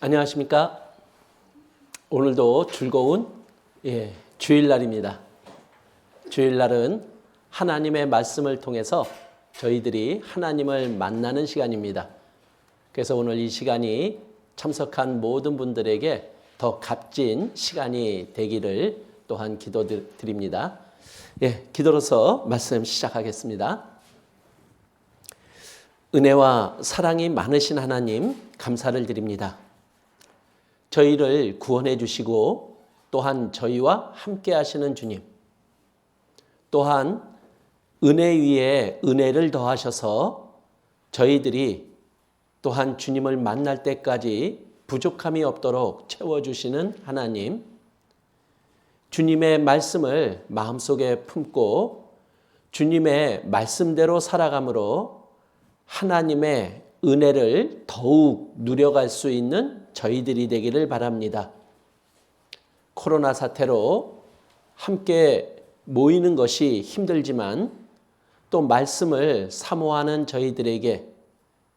안녕하십니까? 오늘도 즐거운 주일날입니다. 주일날은 하나님의 말씀을 통해서 저희들이 하나님을 만나는 시간입니다. 그래서 오늘 이 시간이 참석한 모든 분들에게 더 값진 시간이 되기를 또한 기도드립니다. 기도로서 말씀 시작하겠습니다. 은혜와 사랑이 많으신 하나님 감사를 드립니다. 저희를 구원해 주시고 또한 저희와 함께 하시는 주님, 또한 은혜 위에 은혜를 더하셔서 저희들이 또한 주님을 만날 때까지 부족함이 없도록 채워주시는 하나님, 주님의 말씀을 마음속에 품고 주님의 말씀대로 살아감으로 하나님의 은혜를 더욱 누려갈 수 있는 저희들이 되기를 바랍니다. 코로나 사태로 함께 모이는 것이 힘들지만 또 말씀을 사모하는 저희들에게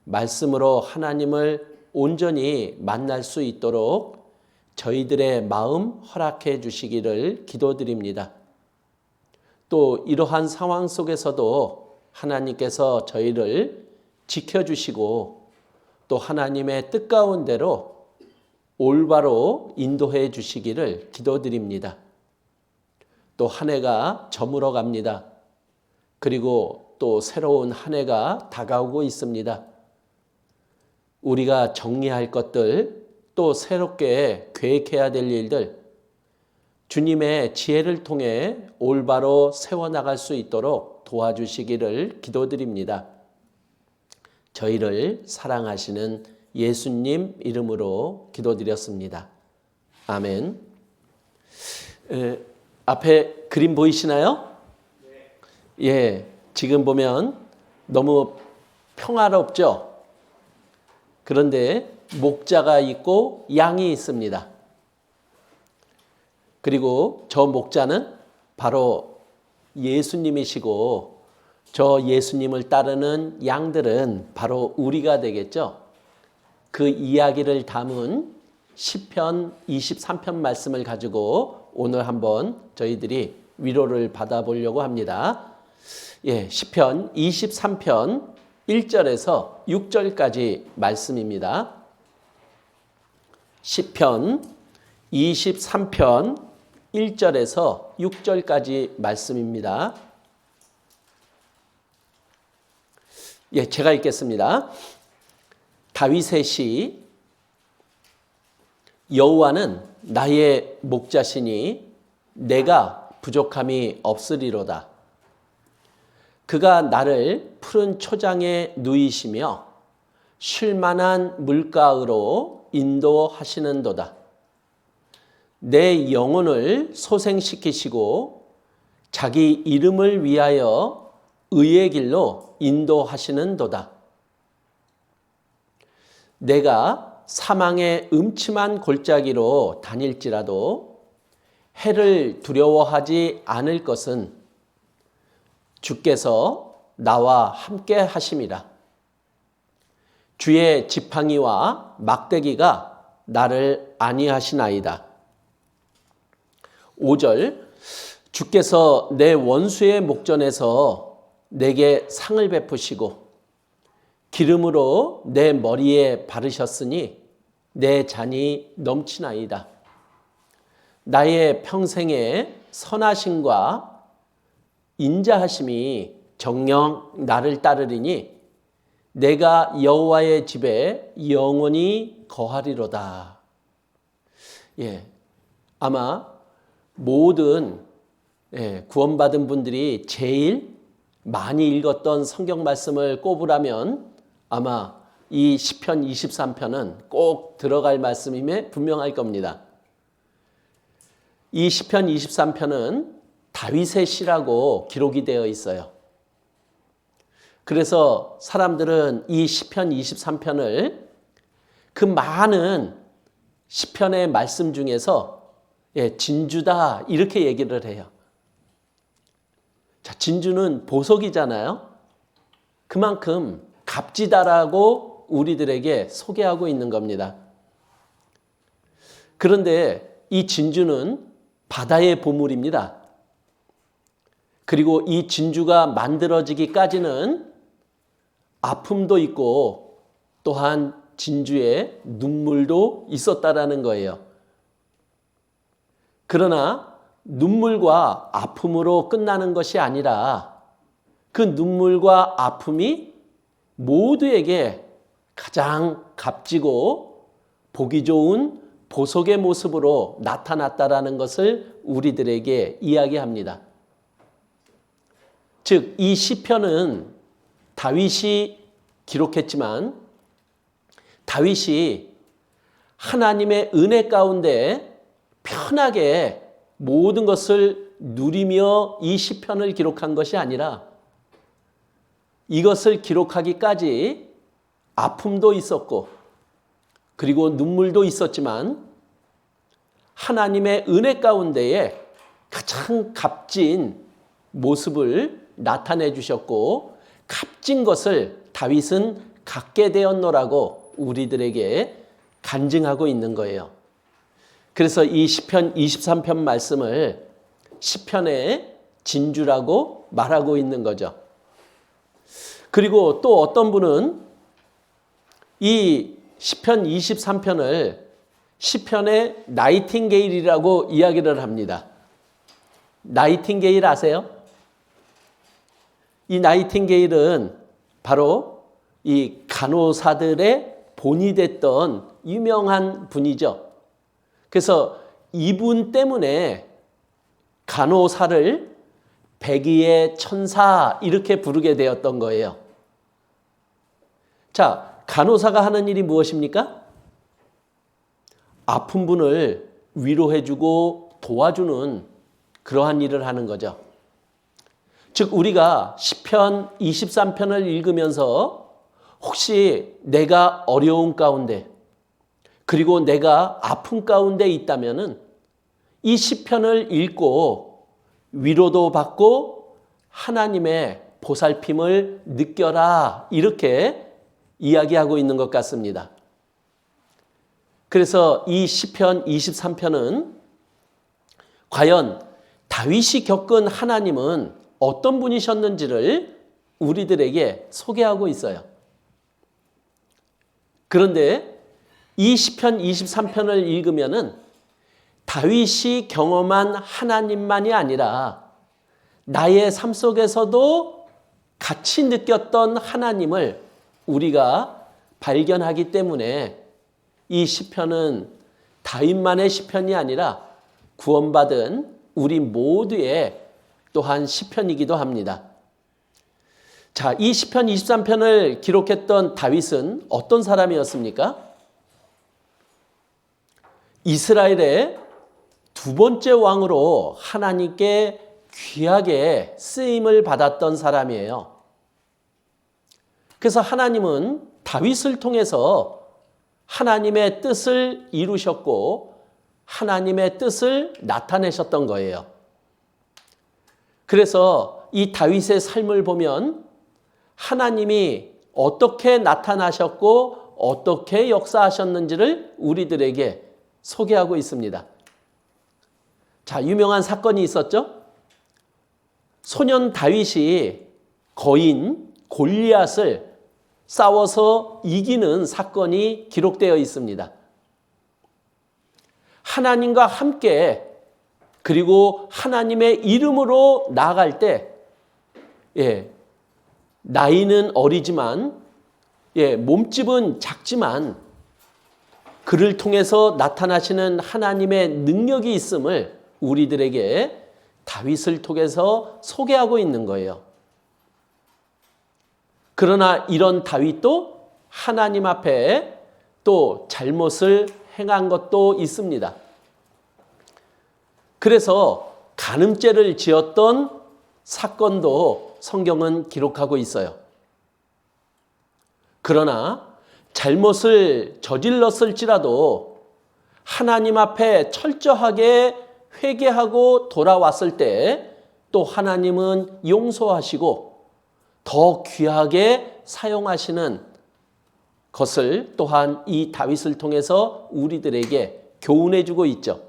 말씀으로 하나님을 온전히 만날 수 있도록 저희들의 마음 허락해 주시기를 기도드립니다. 또 이러한 상황 속에서도 하나님께서 저희를 지켜주시고 또 하나님의 뜻 가운데로 올바로 인도해 주시기를 기도드립니다. 또 한 해가 저물어 갑니다. 그리고 또 새로운 한 해가 다가오고 있습니다. 우리가 정리할 것들, 또 새롭게 계획해야 될 일들, 주님의 지혜를 통해 올바로 세워나갈 수 있도록 도와주시기를 기도드립니다. 저희를 사랑하시는 예수님 이름으로 기도드렸습니다. 아멘. 앞에 그림 보이시나요? 네. 지금 보면 너무 평화롭죠? 그런데 목자가 있고 양이 있습니다. 그리고 저 목자는 바로 예수님이시고 저 예수님을 따르는 양들은 바로 우리가 되겠죠? 그 이야기를 담은 시편 23편 말씀을 가지고 오늘 한번 저희들이 위로를 받아보려고 합니다. 시편 23편 1절에서 6절까지 말씀입니다. 시편 23편 1절에서 6절까지 말씀입니다. 제가 읽겠습니다. 다윗의 시. 여호와는 나의 목자시니 내가 부족함이 없으리로다. 그가 나를 푸른 초장에 누이시며 쉴만한 물가으로 인도하시는도다. 내 영혼을 소생시키시고 자기 이름을 위하여 의의 길로 인도하시는도다. 내가 사망의 음침한 골짜기로 다닐지라도 해를 두려워하지 않을 것은 주께서 나와 함께 하심이라. 주의 지팡이와 막대기가 나를 안위하시나이다. 5절. 주께서 내 원수의 목전에서 내게 상을 베푸시고 기름으로 내 머리에 바르셨으니 내 잔이 넘치나이다. 나의 평생의 선하심과 인자하심이 정녕 나를 따르리니 내가 여호와의 집에 영원히 거하리로다. 아마 모든 구원받은 분들이 제일 많이 읽었던 성경 말씀을 꼽으라면 아마 이 시편 23편은 꼭 들어갈 말씀임에 분명할 겁니다. 이 시편 23편은 다윗의 시라고 기록이 되어 있어요. 그래서 사람들은 이 시편 23편을 그 많은 시편의 말씀 중에서 진주다 이렇게 얘기를 해요. 진주는 보석이잖아요. 그만큼 값지다라고 우리들에게 소개하고 있는 겁니다. 그런데 이 진주는 바다의 보물입니다. 그리고 이 진주가 만들어지기까지는 아픔도 있고 또한 진주에 눈물도 있었다라는 거예요. 그러나 눈물과 아픔으로 끝나는 것이 아니라 그 눈물과 아픔이 모두에게 가장 값지고 보기 좋은 보석의 모습으로 나타났다라는 것을 우리들에게 이야기합니다. 즉, 이 시편은 다윗이 기록했지만 다윗이 하나님의 은혜 가운데 편하게 모든 것을 누리며 이 시편을 기록한 것이 아니라 이것을 기록하기까지 아픔도 있었고 그리고 눈물도 있었지만 하나님의 은혜 가운데에 가장 값진 모습을 나타내 주셨고 값진 것을 다윗은 갖게 되었노라고 우리들에게 간증하고 있는 거예요. 그래서 이 시편 23편 말씀을 시편의 진주라고 말하고 있는 거죠. 그리고 또 어떤 분은 이 시편 23편을 시편의 나이팅게일이라고 이야기를 합니다. 나이팅게일 아세요? 이 나이팅게일은 바로 이 간호사들의 본이 됐던 유명한 분이죠. 그래서 이분 때문에 간호사를 백의의 천사 이렇게 부르게 되었던 거예요. 자, 간호사가 하는 일이 무엇입니까? 아픈 분을 위로해주고 도와주는 그러한 일을 하는 거죠. 즉 우리가 시편 23편을 읽으면서 혹시 내가 어려운 가운데 그리고 내가 아픈 가운데 있다면은 이 시편을 읽고 위로도 받고 하나님의 보살핌을 느껴라 이렇게 이야기하고 있는 것 같습니다. 그래서 이 시편 23편은 과연 다윗이 겪은 하나님은 어떤 분이셨는지를 우리들에게 소개하고 있어요. 그런데 이 시편 23편을 읽으면은 다윗이 경험한 하나님만이 아니라 나의 삶 속에서도 같이 느꼈던 하나님을 우리가 발견하기 때문에 이 시편은 다윗만의 시편이 아니라 구원받은 우리 모두의 또한 시편이기도 합니다. 자, 이 시편 23편을 기록했던 다윗은 어떤 사람이었습니까? 이스라엘의 두 번째 왕으로 하나님께 귀하게 쓰임을 받았던 사람이에요. 그래서 하나님은 다윗을 통해서 하나님의 뜻을 이루셨고 하나님의 뜻을 나타내셨던 거예요. 그래서 이 다윗의 삶을 보면 하나님이 어떻게 나타나셨고 어떻게 역사하셨는지를 우리들에게 소개하고 있습니다. 자, 유명한 사건이 있었죠? 소년 다윗이 거인 골리앗을 싸워서 이기는 사건이 기록되어 있습니다. 하나님과 함께 그리고 하나님의 이름으로 나아갈 때 나이는 어리지만 몸집은 작지만 그를 통해서 나타나시는 하나님의 능력이 있음을 우리들에게 다윗을 통해서 소개하고 있는 거예요. 그러나 이런 다윗도 하나님 앞에 또 잘못을 행한 것도 있습니다. 그래서 간음죄를 지었던 사건도 성경은 기록하고 있어요. 그러나 잘못을 저질렀을지라도 하나님 앞에 철저하게 회개하고 돌아왔을 때 또 하나님은 용서하시고 더 귀하게 사용하시는 것을 또한 이 다윗을 통해서 우리들에게 교훈해주고 있죠.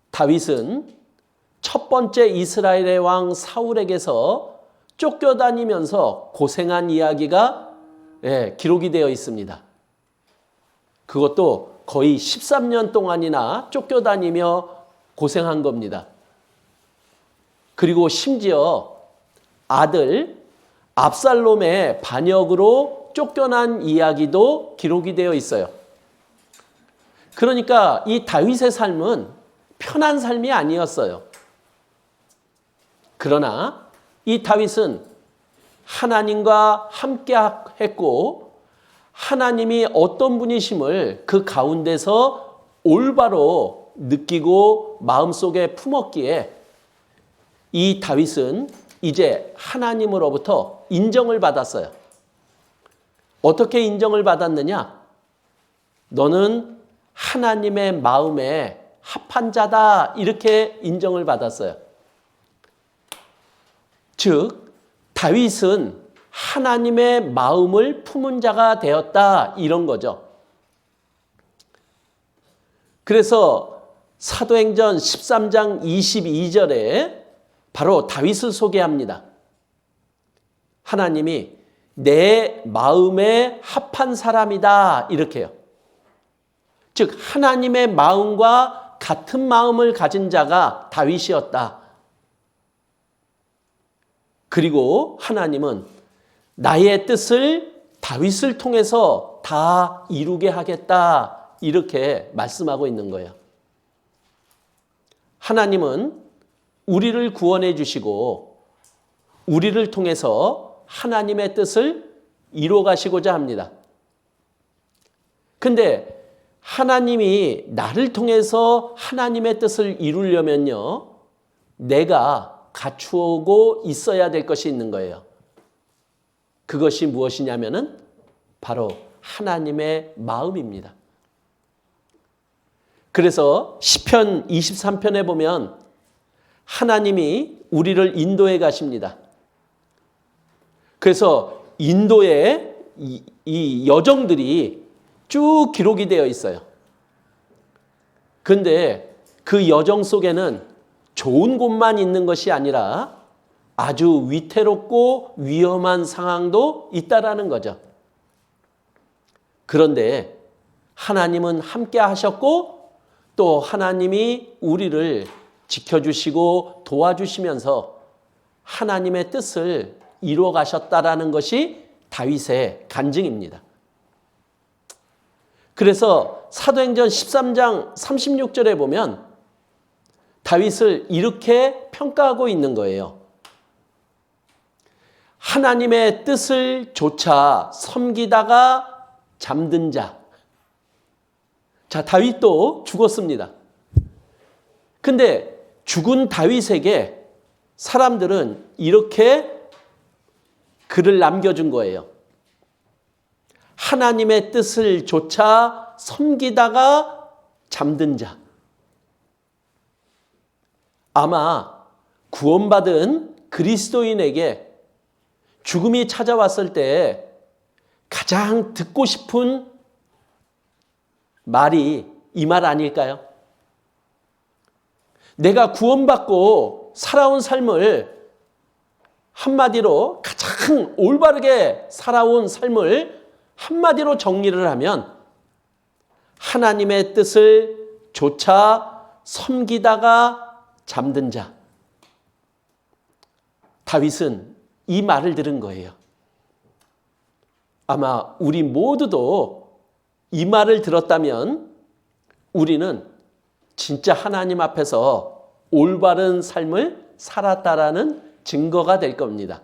다윗은 첫 번째 이스라엘의 왕 사울에게서 쫓겨다니면서 고생한 이야기가 기록이 되어 있습니다. 그것도 거의 13년 동안이나 쫓겨다니며 고생한 겁니다. 그리고 심지어 아들 압살롬의 반역으로 쫓겨난 이야기도 기록이 되어 있어요. 그러니까 이 다윗의 삶은 편한 삶이 아니었어요. 그러나 이 다윗은 하나님과 함께 했고 하나님이 어떤 분이심을 그 가운데서 올바로 느끼고 마음속에 품었기에 이 다윗은 이제 하나님으로부터 인정을 받았어요. 어떻게 인정을 받았느냐? 너는 하나님의 마음에 합한 자다, 이렇게 인정을 받았어요. 즉 다윗은 하나님의 마음을 품은 자가 되었다, 이런 거죠. 그래서 사도행전 13장 22절에 바로 다윗을 소개합니다. 하나님이 내 마음에 합한 사람이다, 이렇게요. 즉 하나님의 마음과 같은 마음을 가진 자가 다윗이었다. 그리고 하나님은 나의 뜻을 다윗을 통해서 다 이루게 하겠다, 이렇게 말씀하고 있는 거예요. 하나님은 우리를 구원해 주시고 우리를 통해서 하나님의 뜻을 이루어 가시고자 합니다. 근데 하나님이 나를 통해서 하나님의 뜻을 이루려면요, 내가 갖추고 있어야 될 것이 있는 거예요. 그것이 무엇이냐면은 바로 하나님의 마음입니다. 그래서 시편 23편에 보면 하나님이 우리를 인도해 가십니다. 그래서 인도의 이 여정들이 쭉 기록이 되어 있어요. 그런데 그 여정 속에는 좋은 곳만 있는 것이 아니라 아주 위태롭고 위험한 상황도 있다라는 거죠. 그런데 하나님은 함께 하셨고 또 하나님이 우리를 지켜주시고 도와주시면서 하나님의 뜻을 이루어 가셨다라는 것이 다윗의 간증입니다. 그래서 사도행전 13장 36절에 보면 다윗을 이렇게 평가하고 있는 거예요. 하나님의 뜻을 조차 섬기다가 잠든 자. 자, 다윗도 죽었습니다. 근데 죽은 다윗에게 사람들은 이렇게 글을 남겨준 거예요. 하나님의 뜻을 조차 섬기다가 잠든 자. 아마 구원받은 그리스도인에게 죽음이 찾아왔을 때 가장 듣고 싶은 말이 이 말 아닐까요? 내가 구원받고 살아온 삶을 한마디로 가장 올바르게 살아온 삶을 한마디로 정리를 하면 하나님의 뜻을 조차 섬기다가 잠든 자. 다윗은 이 말을 들은 거예요. 아마 우리 모두도 이 말을 들었다면 우리는 진짜 하나님 앞에서 올바른 삶을 살았다라는 증거가 될 겁니다.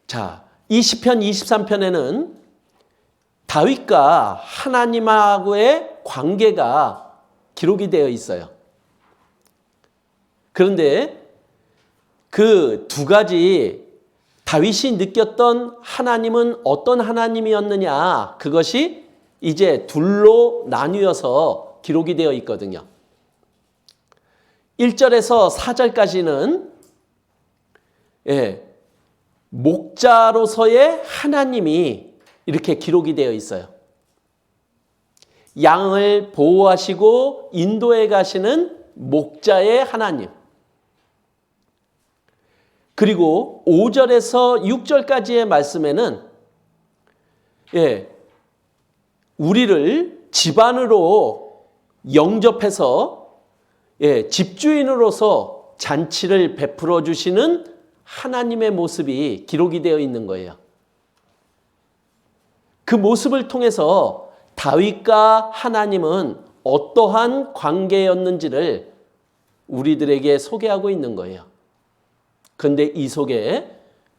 자, 이 시편 23편에는 다윗과 하나님하고의 관계가 기록이 되어 있어요. 그런데 그 두 가지 다윗이 느꼈던 하나님은 어떤 하나님이었느냐, 그것이 이제 둘로 나뉘어서 기록이 되어 있거든요. 1절에서 4절까지는 목자로서의 하나님이 이렇게 기록이 되어 있어요. 양을 보호하시고 인도해 가시는 목자의 하나님. 그리고 5절에서 6절까지의 말씀에는 우리를 집안으로 영접해서 집주인으로서 잔치를 베풀어 주시는 하나님의 모습이 기록이 되어 있는 거예요. 그 모습을 통해서 다윗과 하나님은 어떠한 관계였는지를 우리들에게 소개하고 있는 거예요. 그런데 이 속에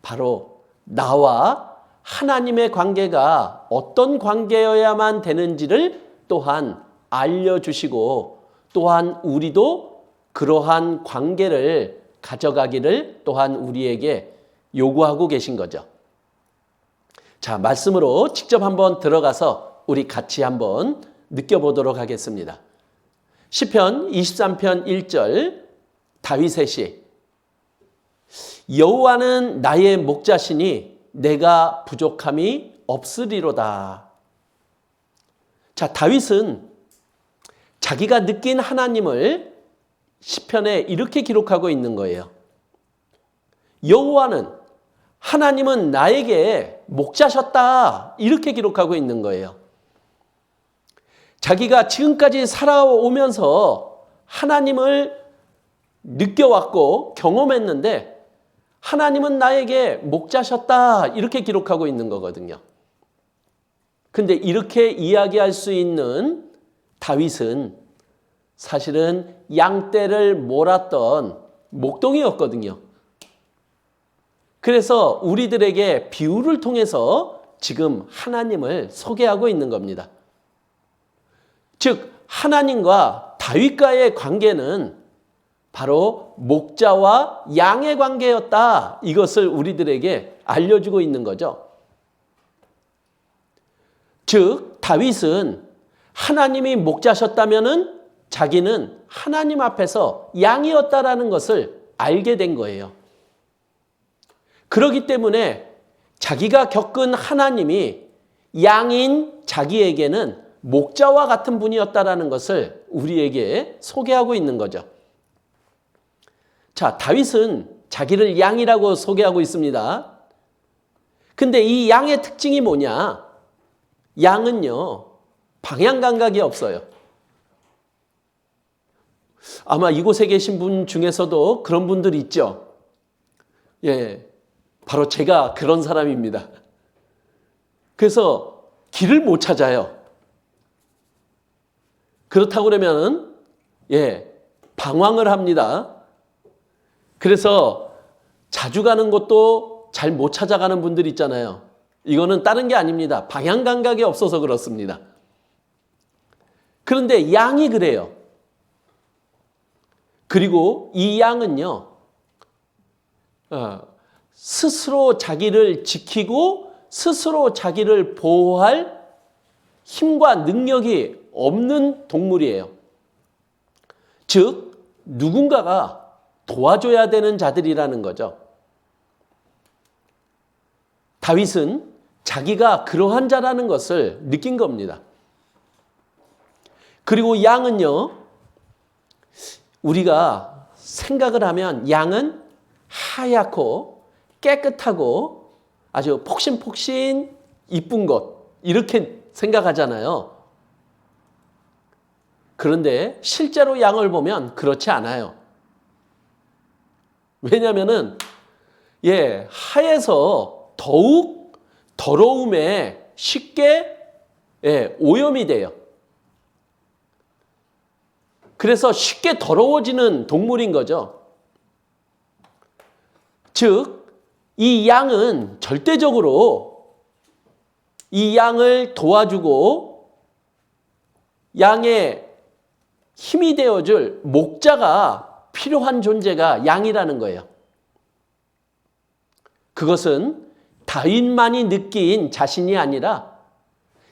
바로 나와 하나님의 관계가 어떤 관계여야만 되는지를 또한 알려주시고 또한 우리도 그러한 관계를 가져가기를 또한 우리에게 요구하고 계신 거죠. 자, 말씀으로 직접 한번 들어가서 우리 같이 한번 느껴보도록 하겠습니다. 시편 23편 1절 다윗의 시. 여호와는 나의 목자시니 내가 부족함이 없으리로다. 자, 다윗은 자기가 느낀 하나님을 시편에 이렇게 기록하고 있는 거예요. 여호와는, 하나님은 나에게 목자셨다. 이렇게 기록하고 있는 거예요. 자기가 지금까지 살아오면서 하나님을 느껴왔고 경험했는데 하나님은 나에게 목자셨다. 이렇게 기록하고 있는 거거든요. 근데 이렇게 이야기할 수 있는 다윗은 사실은 양떼를 몰았던 목동이었거든요. 그래서 우리들에게 비유를 통해서 지금 하나님을 소개하고 있는 겁니다. 즉 하나님과 다윗과의 관계는 바로 목자와 양의 관계였다. 이것을 우리들에게 알려주고 있는 거죠. 즉 다윗은 하나님이 목자셨다면은 자기는 하나님 앞에서 양이었다라는 것을 알게 된 거예요. 그렇기 때문에 자기가 겪은 하나님이 양인 자기에게는 목자와 같은 분이었다라는 것을 우리에게 소개하고 있는 거죠. 자, 다윗은 자기를 양이라고 소개하고 있습니다. 근데 이 양의 특징이 뭐냐? 양은요, 방향 감각이 없어요. 아마 이곳에 계신 분 중에서도 그런 분들 있죠. 바로 제가 그런 사람입니다. 그래서 길을 못 찾아요. 그렇다고 그러면 방황을 합니다. 그래서 자주 가는 곳도 잘 못 찾아가는 분들 있잖아요. 이거는 다른 게 아닙니다. 방향 감각이 없어서 그렇습니다. 그런데 양이 그래요. 그리고 이 양은요, 스스로 자기를 지키고 스스로 자기를 보호할 힘과 능력이 없는 동물이에요. 즉, 누군가가 도와줘야 되는 자들이라는 거죠. 다윗은 자기가 그러한 자라는 것을 느낀 겁니다. 그리고 양은요, 우리가 생각을 하면 양은 하얗고 깨끗하고 아주 폭신폭신 이쁜 것, 이렇게 생각하잖아요. 그런데 실제로 양을 보면 그렇지 않아요. 왜냐하면은 하얘서 더욱 더러움에 쉽게 오염이 돼요. 그래서 쉽게 더러워지는 동물인 거죠. 즉, 이 양은 절대적으로 이 양을 도와주고 양의 힘이 되어줄 목자가 필요한 존재가 양이라는 거예요. 그것은 다윗만이 느낀 자신이 아니라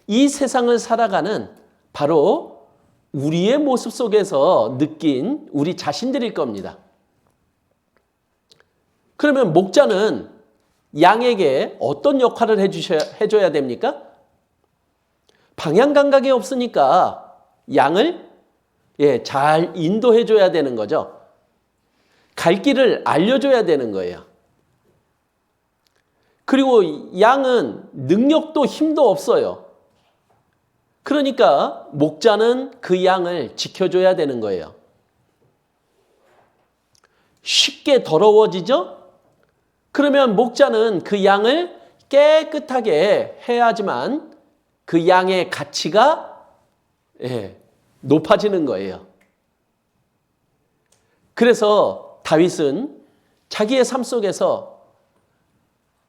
이 세상을 살아가는 바로 우리의 모습 속에서 느낀 우리 자신들일 겁니다. 그러면 목자는 양에게 어떤 역할을 해줘야 됩니까? 방향 감각이 없으니까 양을 잘 인도해 줘야 되는 거죠. 갈 길을 알려줘야 되는 거예요. 그리고 양은 능력도 힘도 없어요. 그러니까 목자는 그 양을 지켜줘야 되는 거예요. 쉽게 더러워지죠? 그러면 목자는 그 양을 깨끗하게 해야지만 그 양의 가치가 높아지는 거예요. 그래서 다윗은 자기의 삶 속에서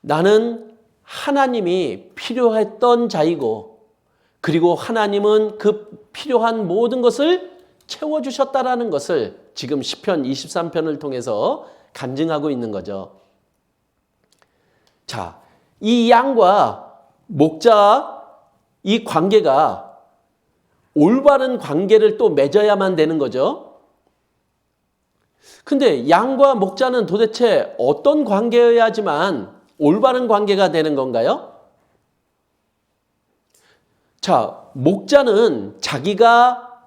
나는 하나님이 필요했던 자이고 그리고 하나님은 그 필요한 모든 것을 채워주셨다라는 것을 지금 시편 23편을 통해서 간증하고 있는 거죠. 자, 이 양과 목자 이 관계가 올바른 관계를 또 맺어야만 되는 거죠. 근데 양과 목자는 도대체 어떤 관계여야지만 올바른 관계가 되는 건가요? 자, 목자는 자기가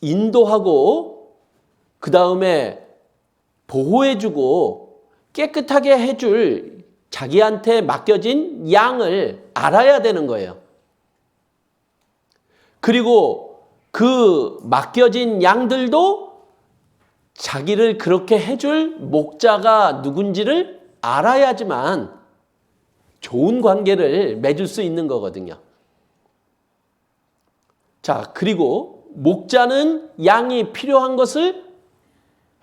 인도하고 그 다음에 보호해주고 깨끗하게 해줄 자기한테 맡겨진 양을 알아야 되는 거예요. 그리고 그 맡겨진 양들도 자기를 그렇게 해줄 목자가 누군지를 알아야지만 좋은 관계를 맺을 수 있는 거거든요. 자, 그리고 목자는 양이 필요한 것을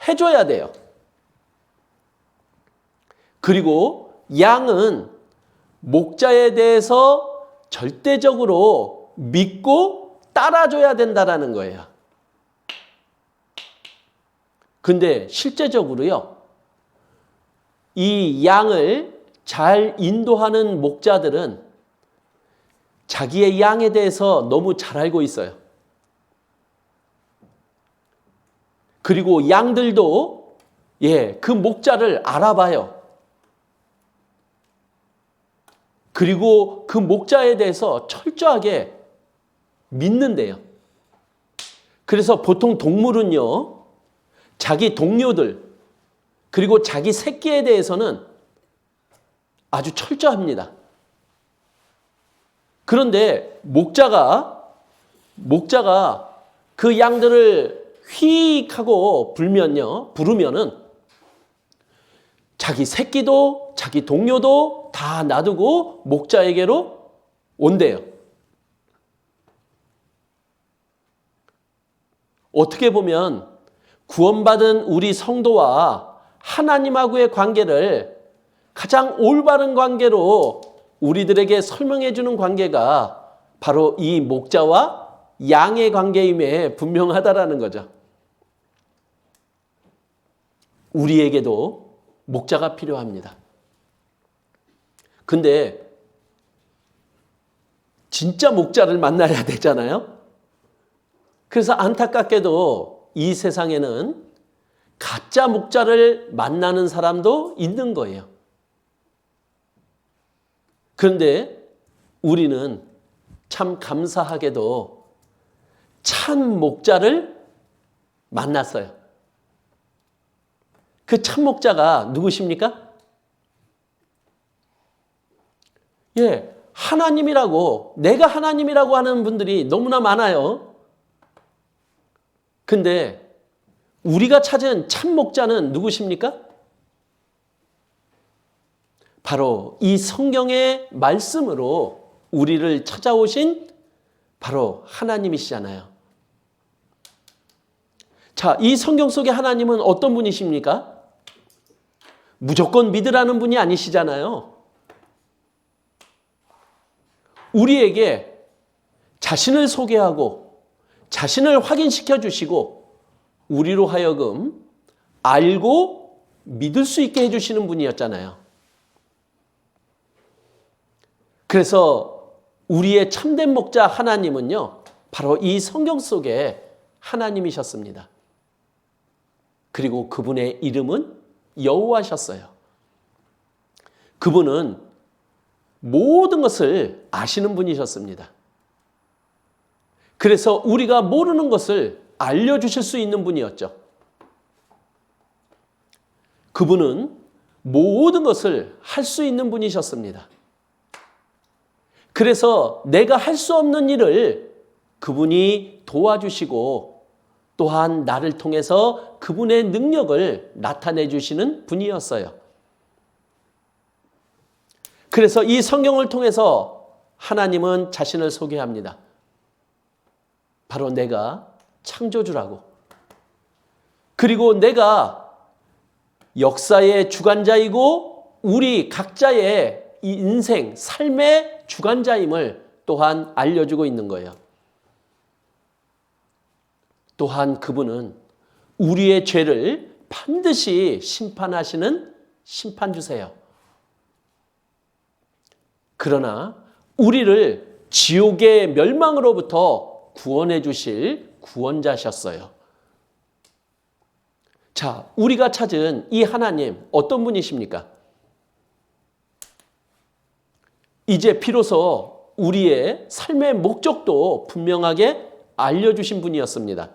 해줘야 돼요. 그리고 양은 목자에 대해서 절대적으로 믿고 따라줘야 된다라는 거예요. 근데 실제적으로요, 이 양을 잘 인도하는 목자들은 자기의 양에 대해서 너무 잘 알고 있어요. 그리고 양들도 그 목자를 알아봐요. 그리고 그 목자에 대해서 철저하게 믿는데요. 그래서 보통 동물은요, 자기 동료들 그리고 자기 새끼에 대해서는 아주 철저합니다. 그런데 목자가 그 양들을 휙 하고 부르면은 자기 새끼도 자기 동료도 다 놔두고 목자에게로 온대요. 어떻게 보면 구원받은 우리 성도와 하나님하고의 관계를 가장 올바른 관계로 우리들에게 설명해 주는 관계가 바로 이 목자와 양의 관계임에 분명하다라는 거죠. 우리에게도 목자가 필요합니다. 근데 진짜 목자를 만나야 되잖아요. 그래서 안타깝게도 이 세상에는 가짜 목자를 만나는 사람도 있는 거예요. 그런데 우리는 참 감사하게도 참 목자를 만났어요. 그 참 목자가 누구십니까? 하나님이라고, 내가 하나님이라고 하는 분들이 너무나 많아요. 근데 우리가 찾은 참 목자는 누구십니까? 바로 이 성경의 말씀으로 우리를 찾아오신 바로 하나님이시잖아요. 자, 이 성경 속의 하나님은 어떤 분이십니까? 무조건 믿으라는 분이 아니시잖아요. 우리에게 자신을 소개하고 자신을 확인시켜 주시고 우리로 하여금 알고 믿을 수 있게 해주시는 분이었잖아요. 그래서 우리의 참된 목자 하나님은요, 바로 이 성경 속에 하나님이셨습니다. 그리고 그분의 이름은 여호와셨어요. 그분은 모든 것을 아시는 분이셨습니다. 그래서 우리가 모르는 것을 알려주실 수 있는 분이었죠. 그분은 모든 것을 할 수 있는 분이셨습니다. 그래서 내가 할 수 없는 일을 그분이 도와주시고 또한 나를 통해서 그분의 능력을 나타내 주시는 분이었어요. 그래서 이 성경을 통해서 하나님은 자신을 소개합니다. 바로 내가 창조주라고. 그리고 내가 역사의 주관자이고 우리 각자의 이 인생, 삶의 주관자임을 또한 알려주고 있는 거예요. 또한 그분은 우리의 죄를 반드시 심판하시는 심판주세요. 그러나 우리를 지옥의 멸망으로부터 구원해 주실 구원자셨어요. 자, 우리가 찾은 이 하나님 어떤 분이십니까? 이제 비로소 우리의 삶의 목적도 분명하게 알려주신 분이었습니다.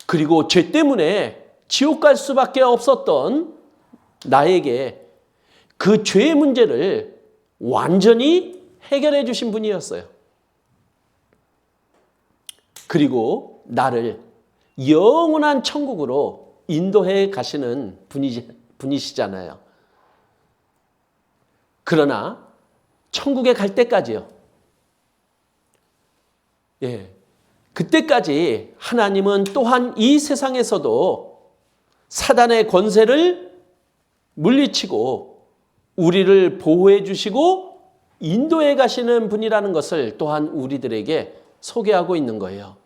그리고 죄 때문에 지옥 갈 수밖에 없었던 나에게 그 죄의 문제를 완전히 해결해 주신 분이었어요. 그리고 나를 영원한 천국으로 인도해 가시는 분이시잖아요. 그러나 천국에 갈 때까지요. 그때까지 하나님은 또한 이 세상에서도 사단의 권세를 물리치고 우리를 보호해 주시고 인도해 가시는 분이라는 것을 또한 우리들에게 소개하고 있는 거예요.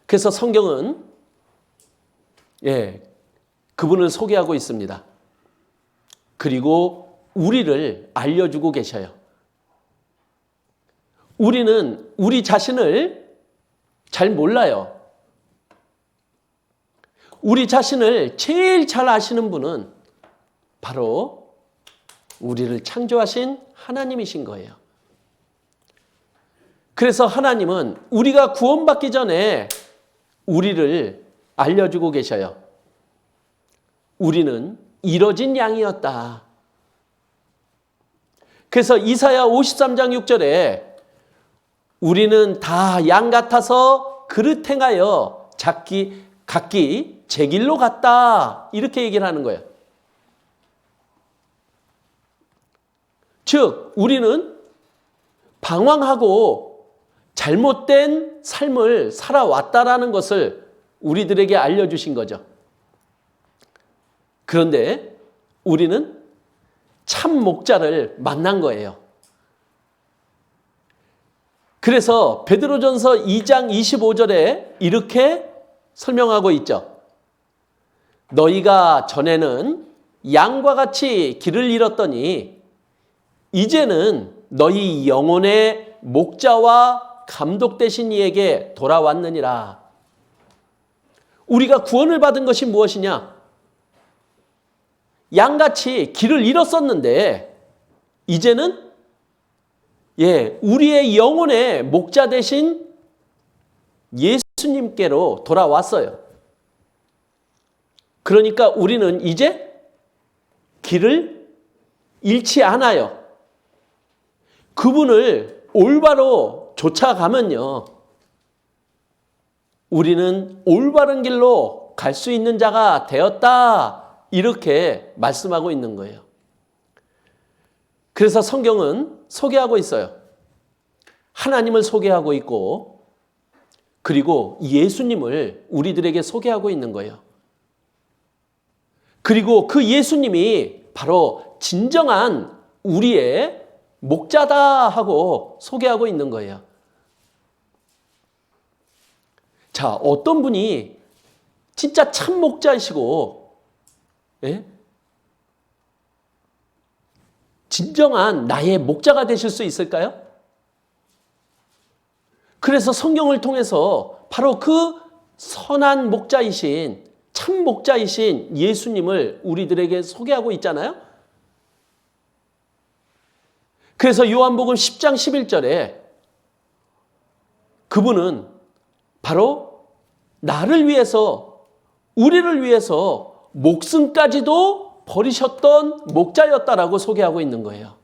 그래서 성경은 그분을 소개하고 있습니다. 그리고 우리를 알려주고 계셔요. 우리는 우리 자신을 잘 몰라요. 우리 자신을 제일 잘 아시는 분은 바로 우리를 창조하신 하나님이신 거예요. 그래서 하나님은 우리가 구원받기 전에 우리를 알려주고 계셔요. 우리는 이뤄진 양이었다. 그래서 이사야 53장 6절에 우리는 다 양 같아서 그릇 행하여 각기 제 길로 갔다. 이렇게 얘기를 하는 거예요. 즉 우리는 방황하고 잘못된 삶을 살아왔다라는 것을 우리들에게 알려주신 거죠. 그런데 우리는 참 목자를 만난 거예요. 그래서 베드로전서 2장 25절에 이렇게 설명하고 있죠. 너희가 전에는 양과 같이 길을 잃었더니 이제는 너희 영혼의 목자와 감독 되신 이에게 돌아왔느니라. 우리가 구원을 받은 것이 무엇이냐? 양같이 길을 잃었었는데 이제는 우리의 영혼의 목자 되신 예수님께로 돌아왔어요. 그러니까 우리는 이제 길을 잃지 않아요. 그분을 올바로 쫓아가면요. 우리는 올바른 길로 갈 수 있는 자가 되었다. 이렇게 말씀하고 있는 거예요. 그래서 성경은 소개하고 있어요. 하나님을 소개하고 있고 그리고 예수님을 우리들에게 소개하고 있는 거예요. 그리고 그 예수님이 바로 진정한 우리의 목자다 하고 소개하고 있는 거예요. 자, 어떤 분이 진짜 참 목자이시고 진정한 나의 목자가 되실 수 있을까요? 그래서 성경을 통해서 바로 그 선한 목자이신 참 목자이신 예수님을 우리들에게 소개하고 있잖아요. 그래서 요한복음 10장 11절에 그분은 바로 나를 위해서, 우리를 위해서 목숨까지도 버리셨던 목자였다라고 소개하고 있는 거예요.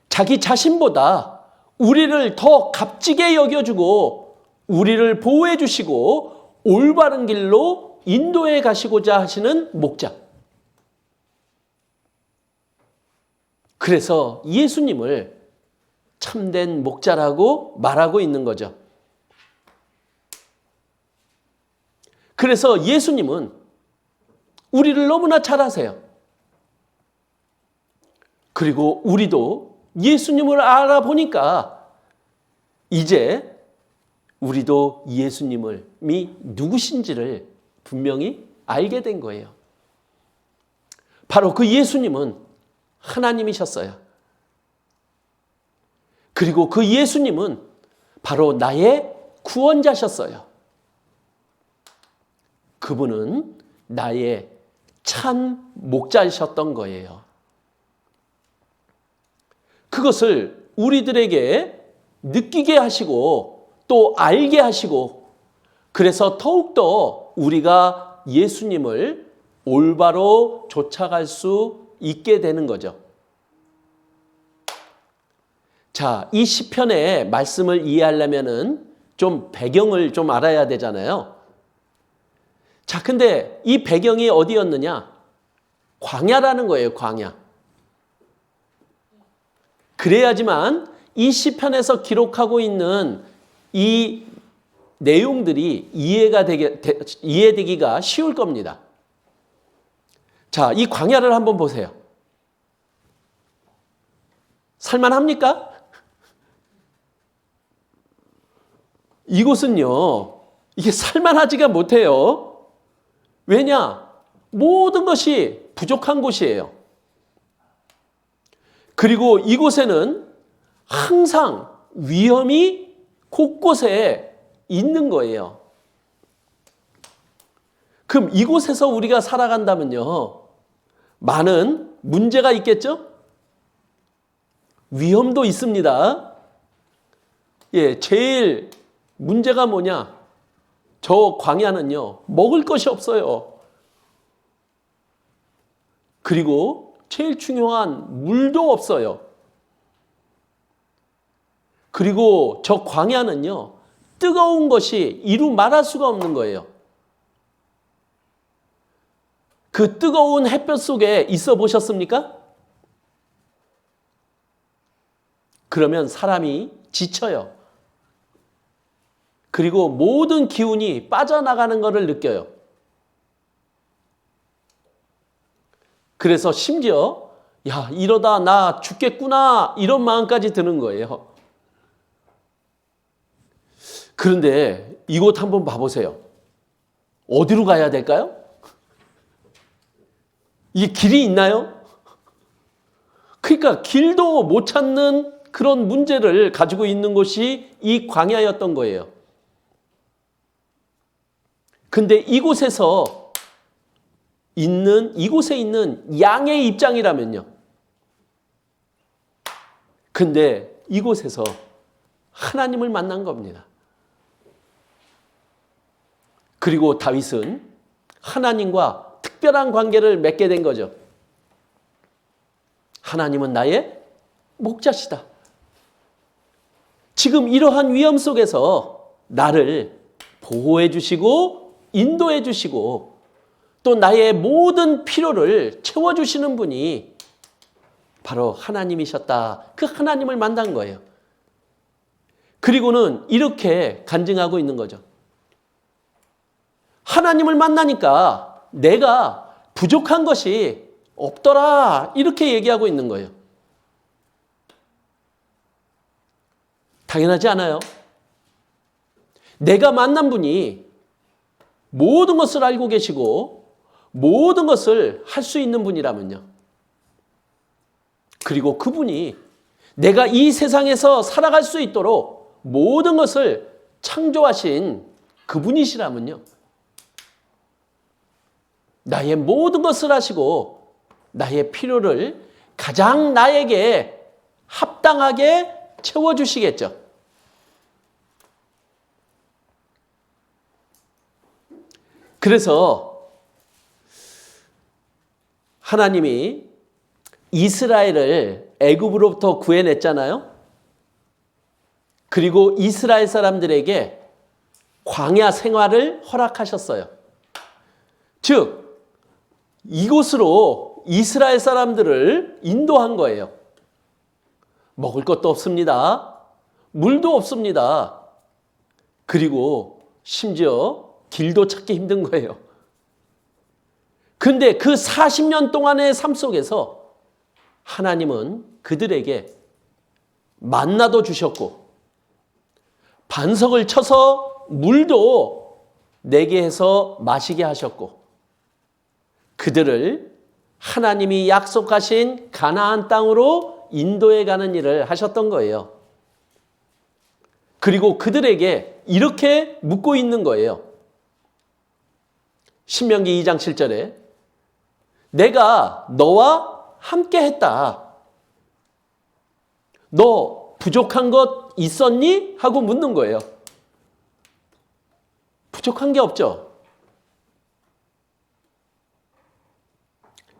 자기 자신보다 우리를 더 값지게 여겨주고 우리를 보호해 주시고 올바른 길로 인도해 가시고자 하시는 목자. 그래서 예수님을 참된 목자라고 말하고 있는 거죠. 그래서 예수님은 우리를 너무나 잘 아세요. 그리고 우리도 예수님을 알아보니까 이제 우리도 예수님이 누구신지를 분명히 알게 된 거예요. 바로 그 예수님은 하나님이셨어요. 그리고 그 예수님은 바로 나의 구원자셨어요. 그분은 나의 참 목자이셨던 거예요. 그것을 우리들에게 느끼게 하시고 또 알게 하시고 그래서 더욱더 우리가 예수님을 올바로 쫓아갈 수 있게 되는 거죠. 자, 이 시편의 말씀을 이해하려면은 좀 배경을 좀 알아야 되잖아요. 자, 근데 이 배경이 어디였느냐? 광야라는 거예요, 광야. 그래야지만 이 시편에서 기록하고 있는 이 내용들이 이해되기가 쉬울 겁니다. 자, 이 광야를 한번 보세요. 살만합니까? 이곳은요, 이게 살만하지가 못해요. 왜냐? 모든 것이 부족한 곳이에요. 그리고 이곳에는 항상 위험이 곳곳에 있는 거예요. 그럼 이곳에서 우리가 살아간다면요, 많은 문제가 있겠죠? 위험도 있습니다. 예, 제일 문제가 뭐냐? 저 광야는요, 먹을 것이 없어요. 그리고 제일 중요한 물도 없어요. 그리고 저 광야는요, 뜨거운 것이 이루 말할 수가 없는 거예요. 그 뜨거운 햇볕 속에 있어 보셨습니까? 그러면 사람이 지쳐요. 그리고 모든 기운이 빠져나가는 것을 느껴요. 그래서 심지어 야, 이러다 나 죽겠구나 이런 마음까지 드는 거예요. 그런데 이곳 한번 봐보세요. 어디로 가야 될까요? 이게 길이 있나요? 그러니까 길도 못 찾는 그런 문제를 가지고 있는 곳이 이 광야였던 거예요. 근데 이곳에 있는 양의 입장이라면요. 근데 이곳에서 하나님을 만난 겁니다. 그리고 다윗은 하나님과 특별한 관계를 맺게 된 거죠. 하나님은 나의 목자시다. 지금 이러한 위험 속에서 나를 보호해 주시고 인도해 주시고 또 나의 모든 필요를 채워주시는 분이 바로 하나님이셨다. 그 하나님을 만난 거예요. 그리고는 이렇게 간증하고 있는 거죠. 하나님을 만나니까 내가 부족한 것이 없더라. 이렇게 얘기하고 있는 거예요. 당연하지 않아요? 내가 만난 분이 모든 것을 알고 계시고 모든 것을 할 수 있는 분이라면요. 그리고 그분이 내가 이 세상에서 살아갈 수 있도록 모든 것을 창조하신 그분이시라면요. 나의 모든 것을 하시고 나의 필요를 가장 나에게 합당하게 채워주시겠죠. 그래서 하나님이 이스라엘을 애굽으로부터 구해냈잖아요. 그리고 이스라엘 사람들에게 광야 생활을 허락하셨어요. 즉, 이곳으로 이스라엘 사람들을 인도한 거예요. 먹을 것도 없습니다. 물도 없습니다. 그리고 심지어 길도 찾기 힘든 거예요. 근데 그 40년 동안의 삶 속에서 하나님은 그들에게 만나도 주셨고 반석을 쳐서 물도 내게 해서 마시게 하셨고 그들을 하나님이 약속하신 가나안 땅으로 인도해 가는 일을 하셨던 거예요. 그리고 그들에게 이렇게 묻고 있는 거예요. 신명기 2장 7절에 내가 너와 함께 했다. 너 부족한 것 있었니? 하고 묻는 거예요. 부족한 게 없죠.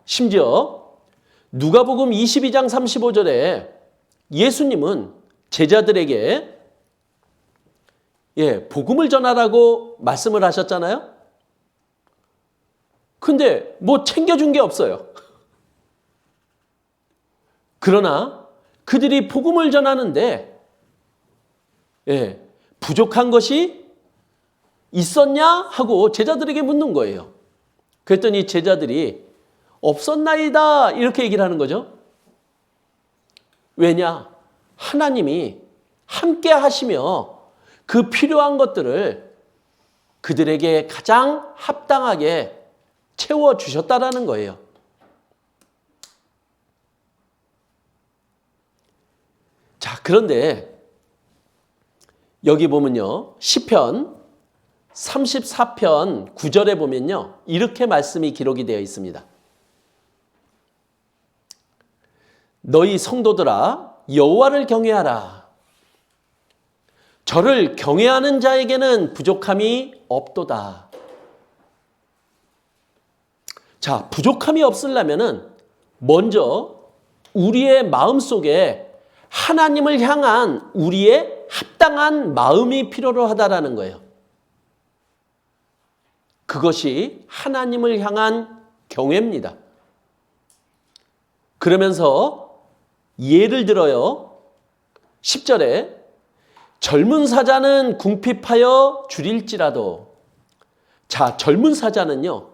심지어 누가복음 22장 35절에 예수님은 제자들에게 복음을 전하라고 말씀을 하셨잖아요. 근데 뭐 챙겨준 게 없어요. 그러나 그들이 복음을 전하는데 부족한 것이 있었냐? 하고 제자들에게 묻는 거예요. 그랬더니 제자들이 없었나이다 이렇게 얘기를 하는 거죠. 왜냐? 하나님이 함께 하시며 그 필요한 것들을 그들에게 가장 합당하게 채워주셨다라는 거예요. 자, 그런데 여기 보면요. 시편 34편 9절에 보면요. 이렇게 말씀이 기록이 되어 있습니다. 너희 성도들아 여호와를 경외하라. 저를 경외하는 자에게는 부족함이 없도다. 자, 부족함이 없으려면은 먼저 우리의 마음속에 하나님을 향한 우리의 합당한 마음이 필요로 하다라는 거예요. 그것이 하나님을 향한 경외입니다. 그러면서 예를 들어요. 10절에 젊은 사자는 궁핍하여 줄일지라도. 자, 젊은 사자는요.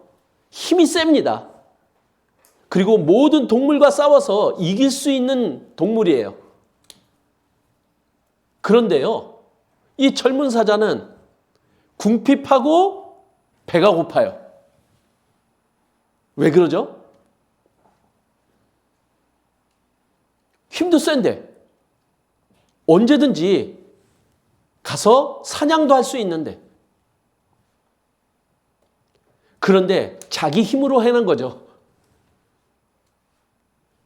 힘이 셉니다. 그리고 모든 동물과 싸워서 이길 수 있는 동물이에요. 그런데요. 이 젊은 사자는 궁핍하고 배가 고파요. 왜 그러죠? 힘도 센데 언제든지 가서 사냥도 할 수 있는데 그런데 자기 힘으로 해낸 거죠.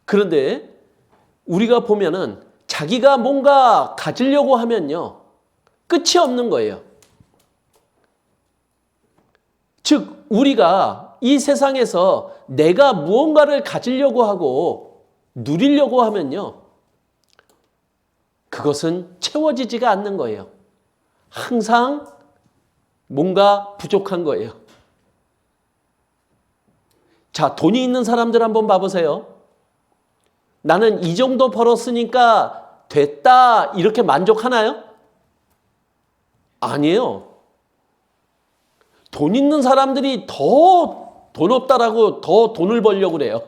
그런데 우리가 보면은 자기가 뭔가 가지려고 하면요. 끝이 없는 거예요. 즉 우리가 이 세상에서 내가 무언가를 가지려고 하고 누리려고 하면요. 그것은 채워지지가 않는 거예요. 항상 뭔가 부족한 거예요. 자, 돈이 있는 사람들 한번 봐보세요. 나는 이 정도 벌었으니까 됐다 이렇게 만족하나요? 아니에요. 돈 있는 사람들이 더 돈 없다라고 더 돈을 벌려고 그래요.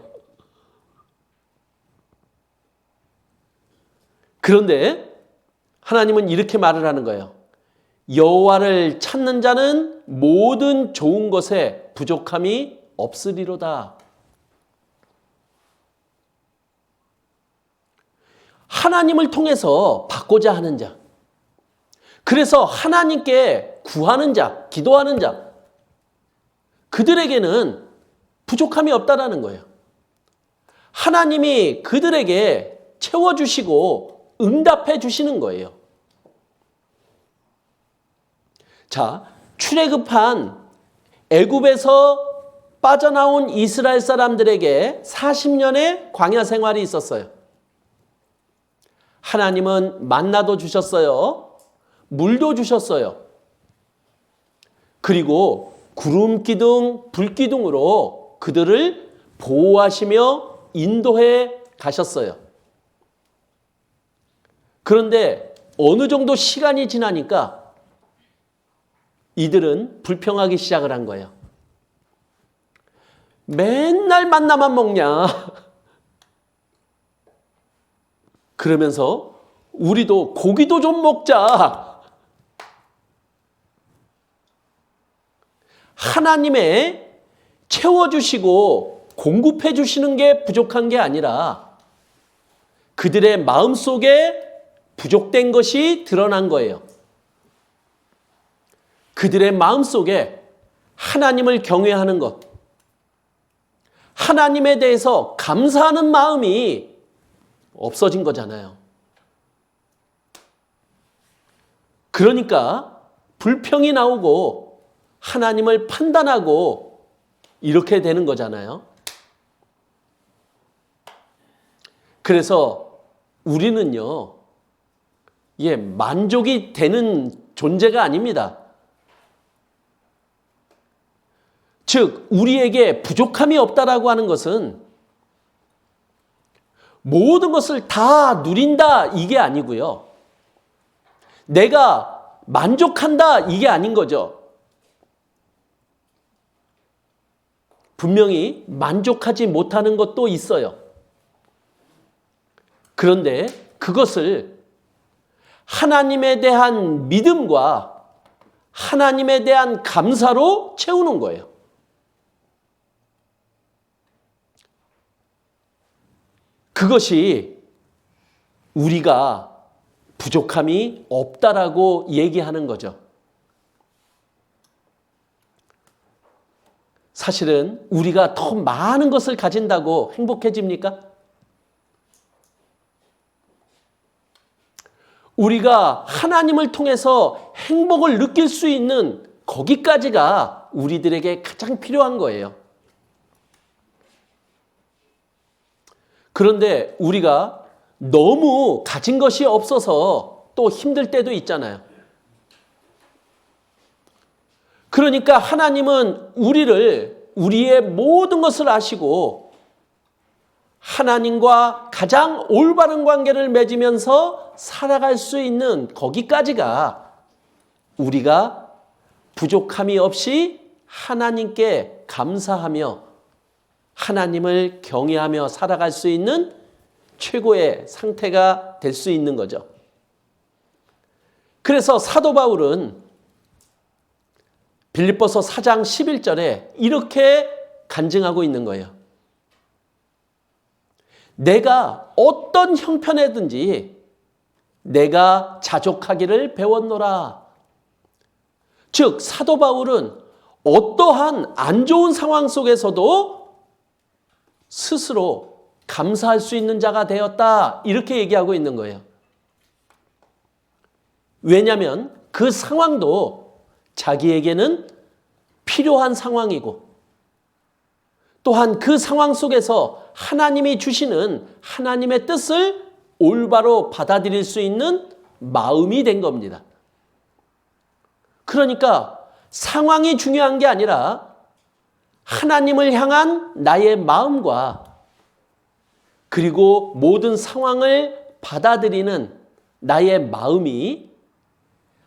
그런데 하나님은 이렇게 말을 하는 거예요. 여호와를 찾는 자는 모든 좋은 것에 부족함이 없으리로다. 하나님을 통해서 받고자 하는 자. 그래서 하나님께 구하는 자, 기도하는 자. 그들에게는 부족함이 없다라는 거예요. 하나님이 그들에게 채워주시고 응답해 주시는 거예요. 자, 출애굽한 애굽에서 빠져나온 이스라엘 사람들에게 40년의 광야 생활이 있었어요. 하나님은 만나도 주셨어요. 물도 주셨어요. 그리고 구름 기둥, 불 기둥으로 그들을 보호하시며 인도해 가셨어요. 그런데 어느 정도 시간이 지나니까 이들은 불평하기 시작을 한 거예요. 맨날 만나만 먹냐? 그러면서 우리도 고기도 좀 먹자. 하나님의 채워주시고 공급해 주시는 게 부족한 게 아니라 그들의 마음속에 부족된 것이 드러난 거예요. 그들의 마음속에 하나님을 경외하는 것, 하나님에 대해서 감사하는 마음이 없어진 거잖아요. 그러니까 불평이 나오고 하나님을 판단하고 이렇게 되는 거잖아요. 그래서 우리는요, 만족이 되는 존재가 아닙니다. 즉, 우리에게 부족함이 없다라고 하는 것은 모든 것을 다 누린다 이게 아니고요. 내가 만족한다 이게 아닌 거죠. 분명히 만족하지 못하는 것도 있어요. 그런데 그것을 하나님에 대한 믿음과 하나님에 대한 감사로 채우는 거예요. 그것이 우리가 부족함이 없다라고 얘기하는 거죠. 사실은 우리가 더 많은 것을 가진다고 행복해집니까? 우리가 하나님을 통해서 행복을 느낄 수 있는 거기까지가 우리들에게 가장 필요한 거예요. 그런데 우리가 너무 가진 것이 없어서 또 힘들 때도 있잖아요. 그러니까 하나님은 우리의 모든 것을 아시고 하나님과 가장 올바른 관계를 맺으면서 살아갈 수 있는 거기까지가 우리가 부족함이 없이 하나님께 감사하며 하나님을 경외하며 살아갈 수 있는 최고의 상태가 될 수 있는 거죠. 그래서 사도 바울은 빌립보서 4장 11절에 이렇게 간증하고 있는 거예요. 내가 어떤 형편에든지 내가 자족하기를 배웠노라. 즉 사도 바울은 어떠한 안 좋은 상황 속에서도 스스로 감사할 수 있는 자가 되었다. 이렇게 얘기하고 있는 거예요. 왜냐하면 그 상황도 자기에게는 필요한 상황이고 또한 그 상황 속에서 하나님이 주시는 하나님의 뜻을 올바로 받아들일 수 있는 마음이 된 겁니다. 그러니까 상황이 중요한 게 아니라 하나님을 향한 나의 마음과 그리고 모든 상황을 받아들이는 나의 마음이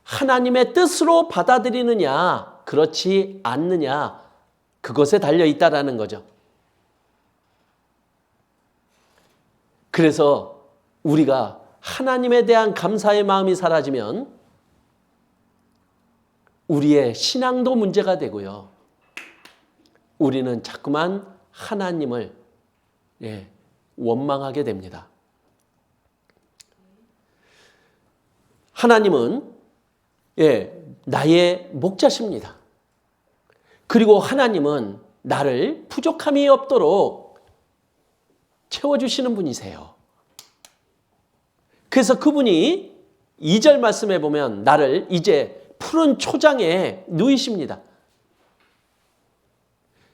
하나님의 뜻으로 받아들이느냐, 그렇지 않느냐, 그것에 달려 있다라는 거죠. 그래서 우리가 하나님에 대한 감사의 마음이 사라지면 우리의 신앙도 문제가 되고요. 우리는 자꾸만 하나님을 원망하게 됩니다. 하나님은 나의 목자십니다. 그리고 하나님은 나를 부족함이 없도록 채워주시는 분이세요. 그래서 그분이 2절 말씀에 보면 나를 이제 푸른 초장에 누이십니다.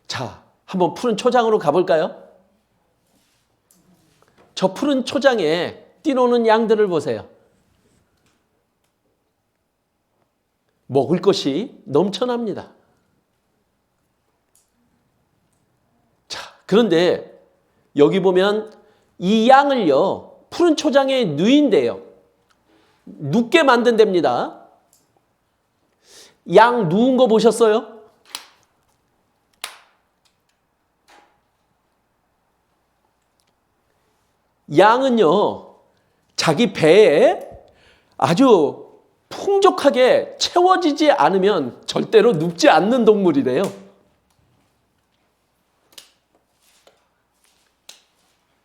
자, 한번 푸른 초장으로 가볼까요? 저 푸른 초장에 뛰노는 양들을 보세요. 먹을 것이 넘쳐납니다. 자, 그런데 여기 보면 이 양을요, 푸른 초장에 누인대요. 눕게 만든답니다. 양 누운 거 보셨어요? 양은요, 자기 배에 아주 풍족하게 채워지지 않으면 절대로 눕지 않는 동물이래요.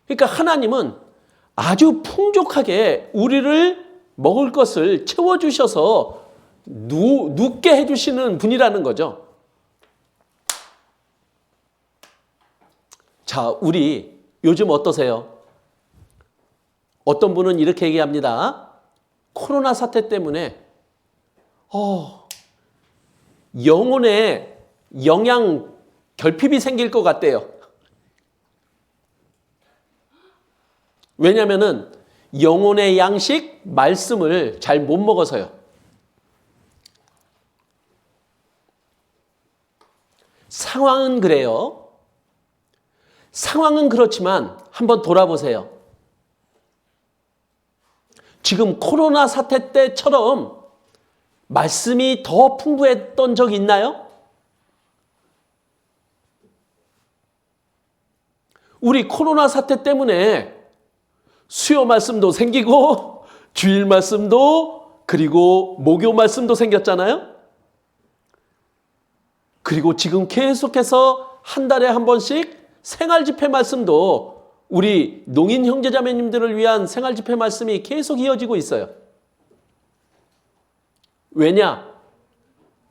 그러니까 하나님은 아주 풍족하게 우리를 먹을 것을 채워주셔서 눕게 해주시는 분이라는 거죠. 자, 우리 요즘 어떠세요? 어떤 분은 이렇게 얘기합니다. 코로나 사태 때문에 영혼에 영양 결핍이 생길 것 같대요. 왜냐하면 영혼의 양식, 말씀을 잘 못 먹어서요. 상황은 그래요. 상황은 그렇지만 한번 돌아보세요. 지금 코로나 사태 때처럼 말씀이 더 풍부했던 적 있나요? 우리 코로나 사태 때문에 수요 말씀도 생기고 주일 말씀도 그리고 목요 말씀도 생겼잖아요. 그리고 지금 계속해서 한 달에 한 번씩 생활 집회 말씀도 우리 농인 형제자매님들을 위한 생활 집회 말씀이 계속 이어지고 있어요. 왜냐?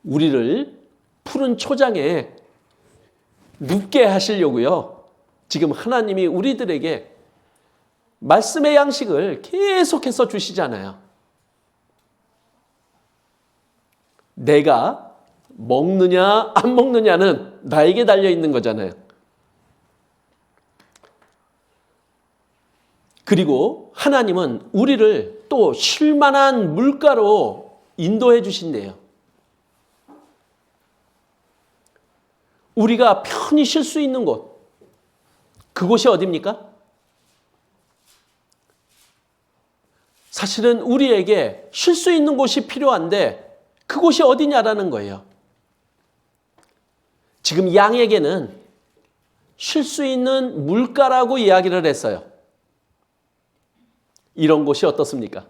우리를 푸른 초장에 눕게 하시려고요. 지금 하나님이 우리들에게 말씀의 양식을 계속해서 주시잖아요. 내가 먹느냐 안 먹느냐는 나에게 달려 있는 거잖아요. 그리고 하나님은 우리를 또 쉴만한 물가로 인도해 주신대요. 우리가 편히 쉴 수 있는 곳, 그곳이 어디입니까? 사실은 우리에게 쉴 수 있는 곳이 필요한데 그곳이 어디냐라는 거예요. 지금 양에게는 쉴 수 있는 물가라고 이야기를 했어요. 이런 곳이 어떻습니까?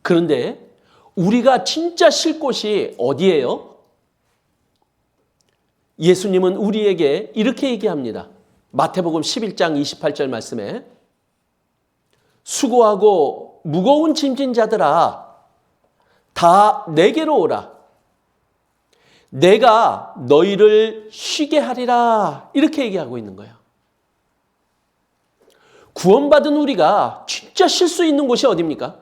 그런데 우리가 진짜 쉴 곳이 어디예요? 예수님은 우리에게 이렇게 얘기합니다. 마태복음 11장 28절 말씀에 수고하고 무거운 짐진 자들아 다 내게로 오라. 내가 너희를 쉬게 하리라. 이렇게 얘기하고 있는 거예요. 구원받은 우리가 진짜 쉴 수 있는 곳이 어디입니까?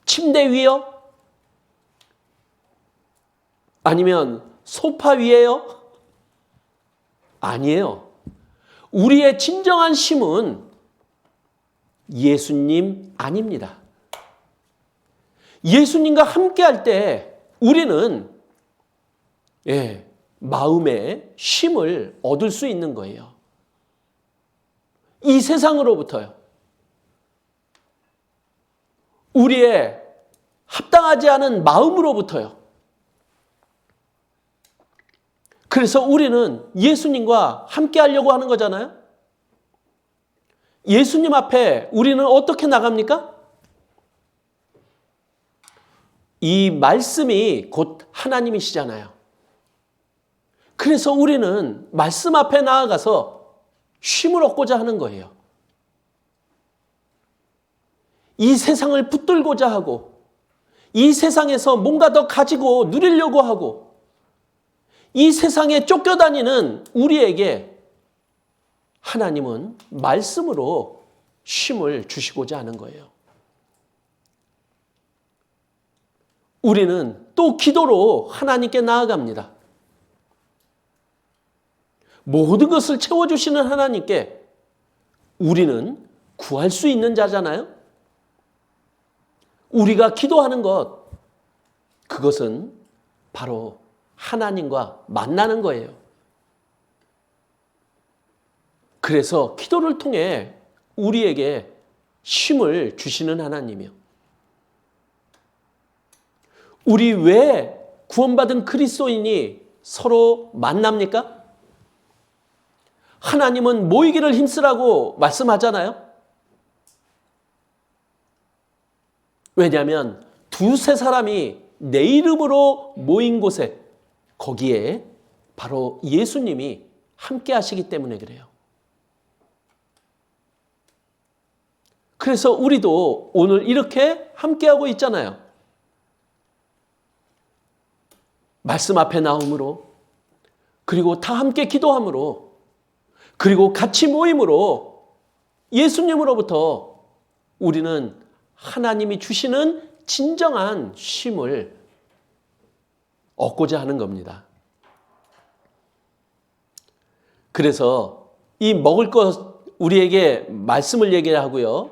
침대 위요? 아니면 소파 위에요? 아니에요. 우리의 진정한 쉼은 예수님 아닙니다. 예수님과 함께할 때 우리는 마음의 쉼을 얻을 수 있는 거예요. 이 세상으로부터요. 우리의 합당하지 않은 마음으로부터요. 그래서 우리는 예수님과 함께 하려고 하는 거잖아요. 예수님 앞에 우리는 어떻게 나갑니까? 이 말씀이 곧 하나님이시잖아요. 그래서 우리는 말씀 앞에 나아가서 쉼을 얻고자 하는 거예요. 이 세상을 붙들고자 하고 이 세상에서 뭔가 더 가지고 누리려고 하고 이 세상에 쫓겨다니는 우리에게 하나님은 말씀으로 쉼을 주시고자 하는 거예요. 우리는 또 기도로 하나님께 나아갑니다. 모든 것을 채워주시는 하나님께 우리는 구할 수 있는 자잖아요. 우리가 기도하는 것, 그것은 바로 하나님과 만나는 거예요. 그래서 기도를 통해 우리에게 쉼을 주시는 하나님이요. 우리 왜 구원받은 그리스도인이 서로 만납니까? 하나님은 모이기를 힘쓰라고 말씀하잖아요. 왜냐하면 두세 사람이 내 이름으로 모인 곳에 거기에 바로 예수님이 함께 하시기 때문에 그래요. 그래서 우리도 오늘 이렇게 함께하고 있잖아요. 말씀 앞에 나옴으로, 그리고 다 함께 기도함으로, 그리고 같이 모임으로 예수님으로부터 우리는 하나님이 주시는 진정한 쉼을 얻고자 하는 겁니다. 그래서 이 먹을 것 우리에게 말씀을 얘기하고요.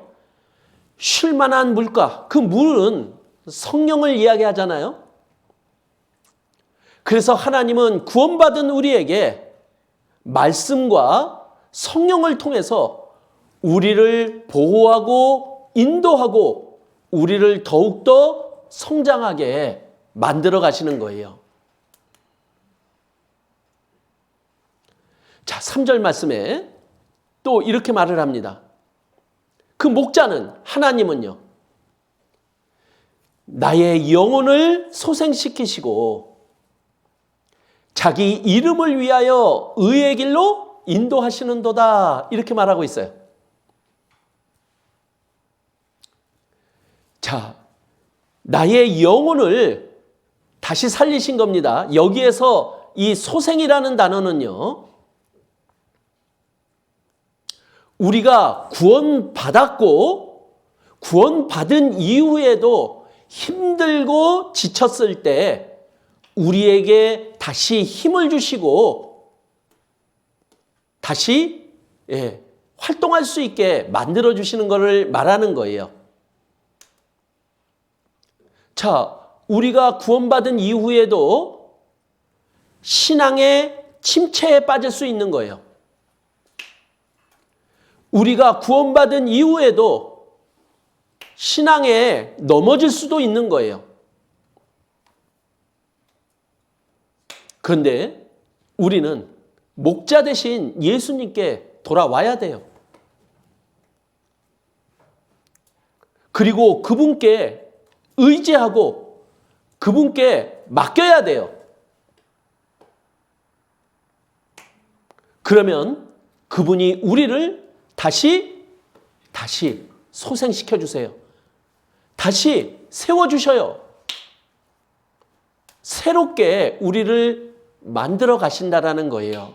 쉴 만한 물가, 그 물은 성령을 이야기하잖아요. 그래서 하나님은 구원받은 우리에게 말씀과 성령을 통해서 우리를 보호하고 인도하고 우리를 더욱더 성장하게 만들어 가시는 거예요. 자, 3절 말씀에 또 이렇게 말을 합니다. 그 목자는, 하나님은요, 나의 영혼을 소생시키시고 자기 이름을 위하여 의의 길로 인도하시는도다, 이렇게 말하고 있어요. 자, 나의 영혼을 다시 살리신 겁니다. 여기에서 이 소생이라는 단어는요, 우리가 구원받았고 구원받은 이후에도 힘들고 지쳤을 때 우리에게 다시 힘을 주시고 다시 활동할 수 있게 만들어 주시는 것을 말하는 거예요. 자, 우리가 구원받은 이후에도 신앙의 침체에 빠질 수 있는 거예요. 우리가 구원받은 이후에도 신앙에 넘어질 수도 있는 거예요. 그런데 우리는 목자 대신 예수님께 돌아와야 돼요. 그리고 그분께 의지하고 그분께 맡겨야 돼요. 그러면 그분이 우리를 다시 소생시켜 주세요. 다시 세워주셔요. 새롭게 우리를 만들어 가신다라는 거예요.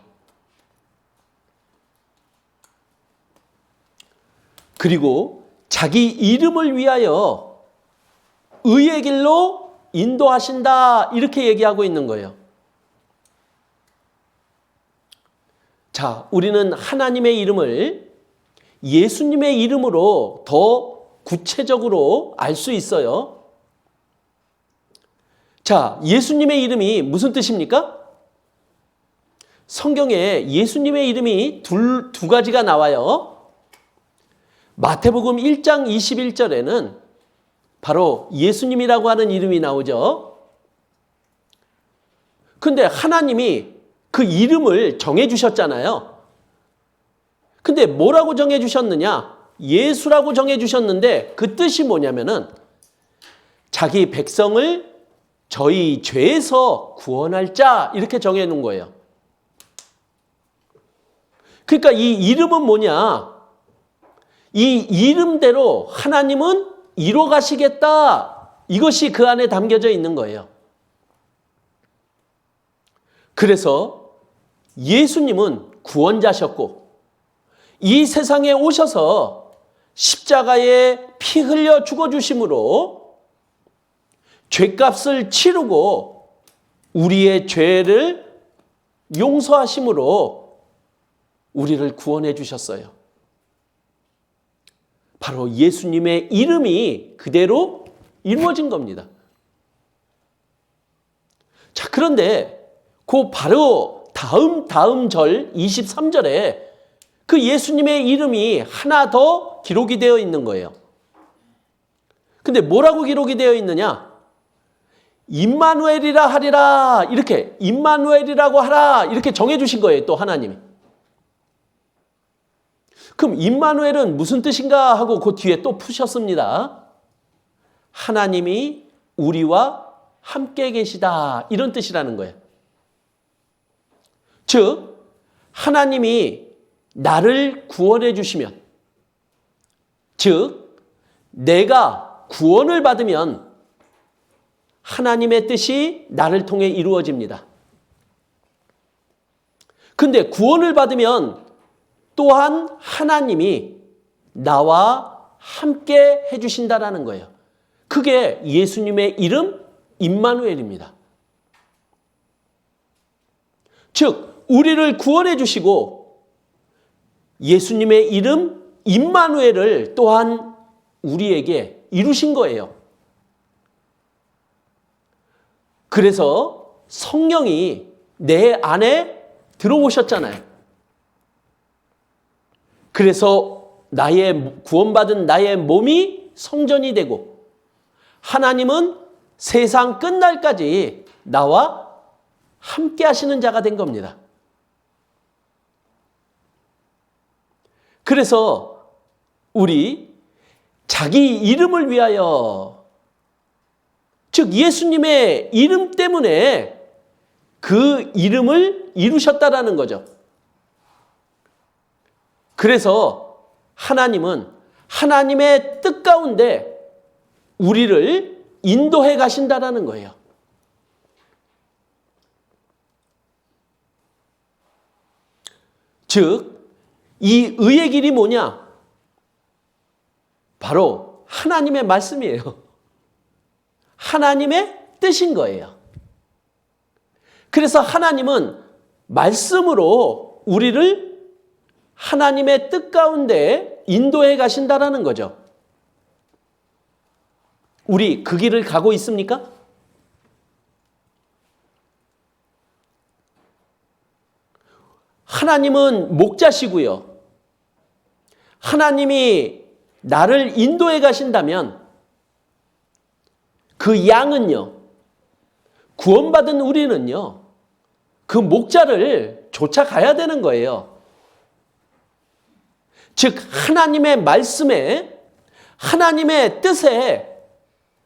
그리고 자기 이름을 위하여 의의 길로 인도하신다, 이렇게 얘기하고 있는 거예요. 자, 우리는 하나님의 이름을 예수님의 이름으로 더 구체적으로 알 수 있어요. 자, 예수님의 이름이 무슨 뜻입니까? 성경에 예수님의 이름이 두 가지가 나와요. 마태복음 1장 21절에는 바로 예수님이라고 하는 이름이 나오죠. 근데 하나님이 그 이름을 정해 주셨잖아요. 근데 뭐라고 정해 주셨느냐? 예수라고 정해 주셨는데 그 뜻이 뭐냐면은 자기 백성을 저희 죄에서 구원할 자, 이렇게 정해 놓은 거예요. 그러니까 이 이름은 뭐냐? 이 이름대로 하나님은 이뤄 가시겠다, 이것이 그 안에 담겨져 있는 거예요. 그래서 예수님은 구원자셨고 이 세상에 오셔서 십자가에 피 흘려 죽어주심으로 죄값을 치르고 우리의 죄를 용서하심으로 우리를 구원해 주셨어요. 바로 예수님의 이름이 그대로 이루어진 겁니다. 자, 그런데 그 바로 다음 절 23절에 그 예수님의 이름이 하나 더 기록이 되어 있는 거예요. 근데 뭐라고 기록이 되어 있느냐? 임마누엘이라 하리라, 이렇게 임마누엘이라고 하라 이렇게 정해 주신 거예요. 또 하나님이. 그럼 임마누엘은 무슨 뜻인가 하고 그 뒤에 또 푸셨습니다. 하나님이 우리와 함께 계시다, 이런 뜻이라는 거예요. 즉 하나님이 나를 구원해 주시면, 즉 내가 구원을 받으면 하나님의 뜻이 나를 통해 이루어집니다. 근데 구원을 받으면 또한 하나님이 나와 함께 해주신다라는 거예요. 그게 예수님의 이름 임마누엘입니다. 즉 우리를 구원해 주시고 예수님의 이름 임마누엘을 또한 우리에게 이루신 거예요. 그래서 성령이 내 안에 들어오셨잖아요. 그래서 구원받은 나의 몸이 성전이 되고 하나님은 세상 끝날까지 나와 함께 하시는 자가 된 겁니다. 그래서 우리 자기 이름을 위하여, 즉 예수님의 이름 때문에 그 이름을 이루셨다라는 거죠. 그래서 하나님은 하나님의 뜻 가운데 우리를 인도해 가신다라는 거예요. 즉 이 의의 길이 뭐냐? 바로 하나님의 말씀이에요. 하나님의 뜻인 거예요. 그래서 하나님은 말씀으로 우리를 하나님의 뜻 가운데 인도해 가신다라는 거죠. 우리 그 길을 가고 있습니까? 하나님은 목자시고요. 하나님이 나를 인도해 가신다면 그 양은요, 구원받은 우리는요, 그 목자를 쫓아가야 되는 거예요. 즉 하나님의 말씀에, 하나님의 뜻에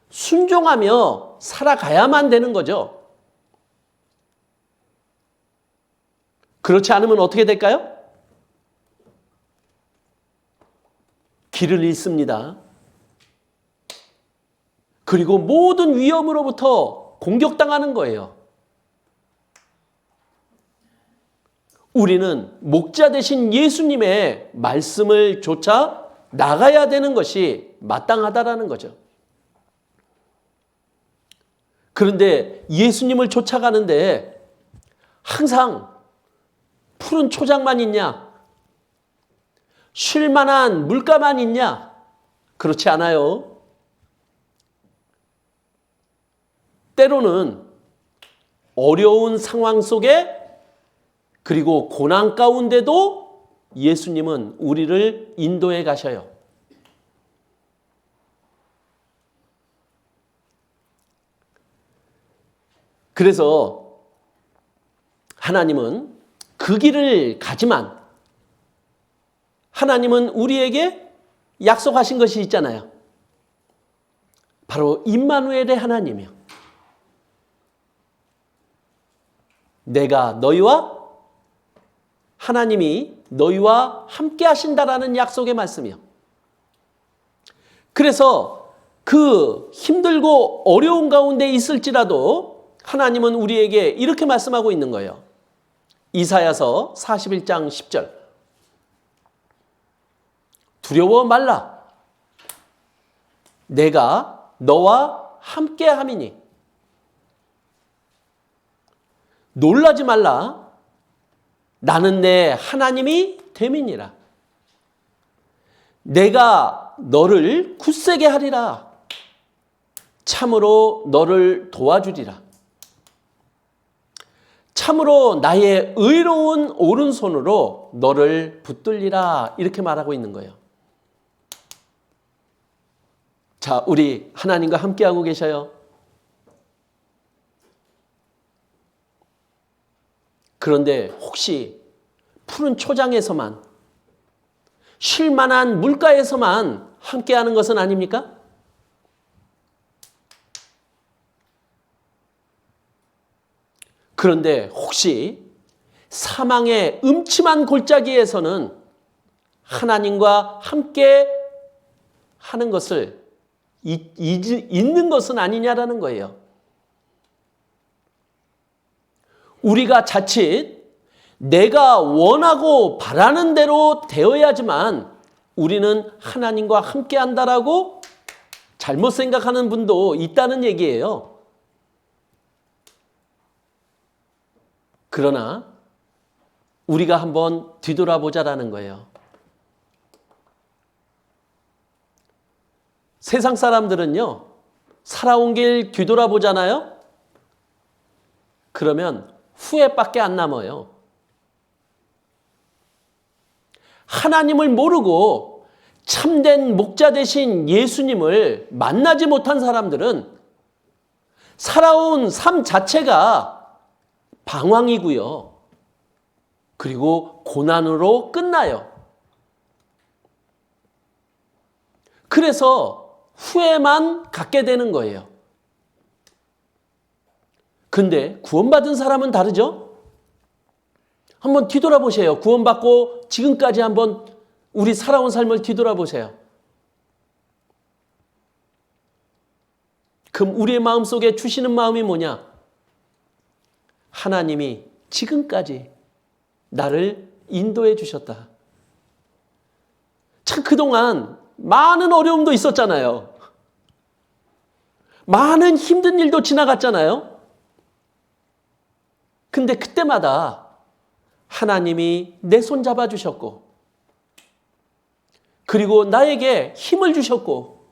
순종하며 살아가야만 되는 거죠. 그렇지 않으면 어떻게 될까요? 길을 잃습니다. 그리고 모든 위험으로부터 공격당하는 거예요. 우리는 목자 되신 예수님의 말씀을 쫓아 나가야 되는 것이 마땅하다라는 거죠. 그런데 예수님을 쫓아가는데 항상 푸른 초장만 있냐? 쉴 만한 물가만 있냐? 그렇지 않아요. 때로는 어려운 상황 속에, 그리고 고난 가운데도 예수님은 우리를 인도해 가셔요. 그래서 하나님은 그 길을 가지만 하나님은 우리에게 약속하신 것이 있잖아요. 바로 임마누엘의 하나님이요. 내가 너희와, 하나님이 너희와 함께 하신다라는 약속의 말씀이요. 그래서 그 힘들고 어려운 가운데 있을지라도 하나님은 우리에게 이렇게 말씀하고 있는 거예요. 이사야서 41장 10절. 두려워 말라. 내가 너와 함께 함이니. 놀라지 말라. 나는 내 하나님이 됨이니라. 내가 너를 굳세게 하리라. 참으로 너를 도와주리라. 참으로 나의 의로운 오른손으로 너를 붙들리라. 이렇게 말하고 있는 거예요. 자, 우리 하나님과 함께하고 계셔요. 그런데 혹시 푸른 초장에서만, 쉴만한 물가에서만 함께하는 것은 아닙니까? 그런데 혹시 사망의 음침한 골짜기에서는 하나님과 함께 하는 것을 잊는 것은 아니냐라는 거예요. 우리가 자칫 내가 원하고 바라는 대로 되어야지만 우리는 하나님과 함께 한다라고 잘못 생각하는 분도 있다는 얘기예요. 그러나 우리가 한번 뒤돌아보자라는 거예요. 세상 사람들은요, 살아온 길 뒤돌아보잖아요? 그러면 후회밖에 안 남아요. 하나님을 모르고 참된 목자 되신 예수님을 만나지 못한 사람들은 살아온 삶 자체가 방황이고요. 그리고 고난으로 끝나요. 그래서 후회만 갖게 되는 거예요. 근데 구원받은 사람은 다르죠? 한번 뒤돌아보세요. 구원받고 지금까지 한번 우리 살아온 삶을 뒤돌아보세요. 그럼 우리의 마음속에 주시는 마음이 뭐냐? 하나님이 지금까지 나를 인도해 주셨다. 참 그동안 많은 어려움도 있었잖아요. 많은 힘든 일도 지나갔잖아요. 근데 그때마다 하나님이 내 손 잡아주셨고, 그리고 나에게 힘을 주셨고,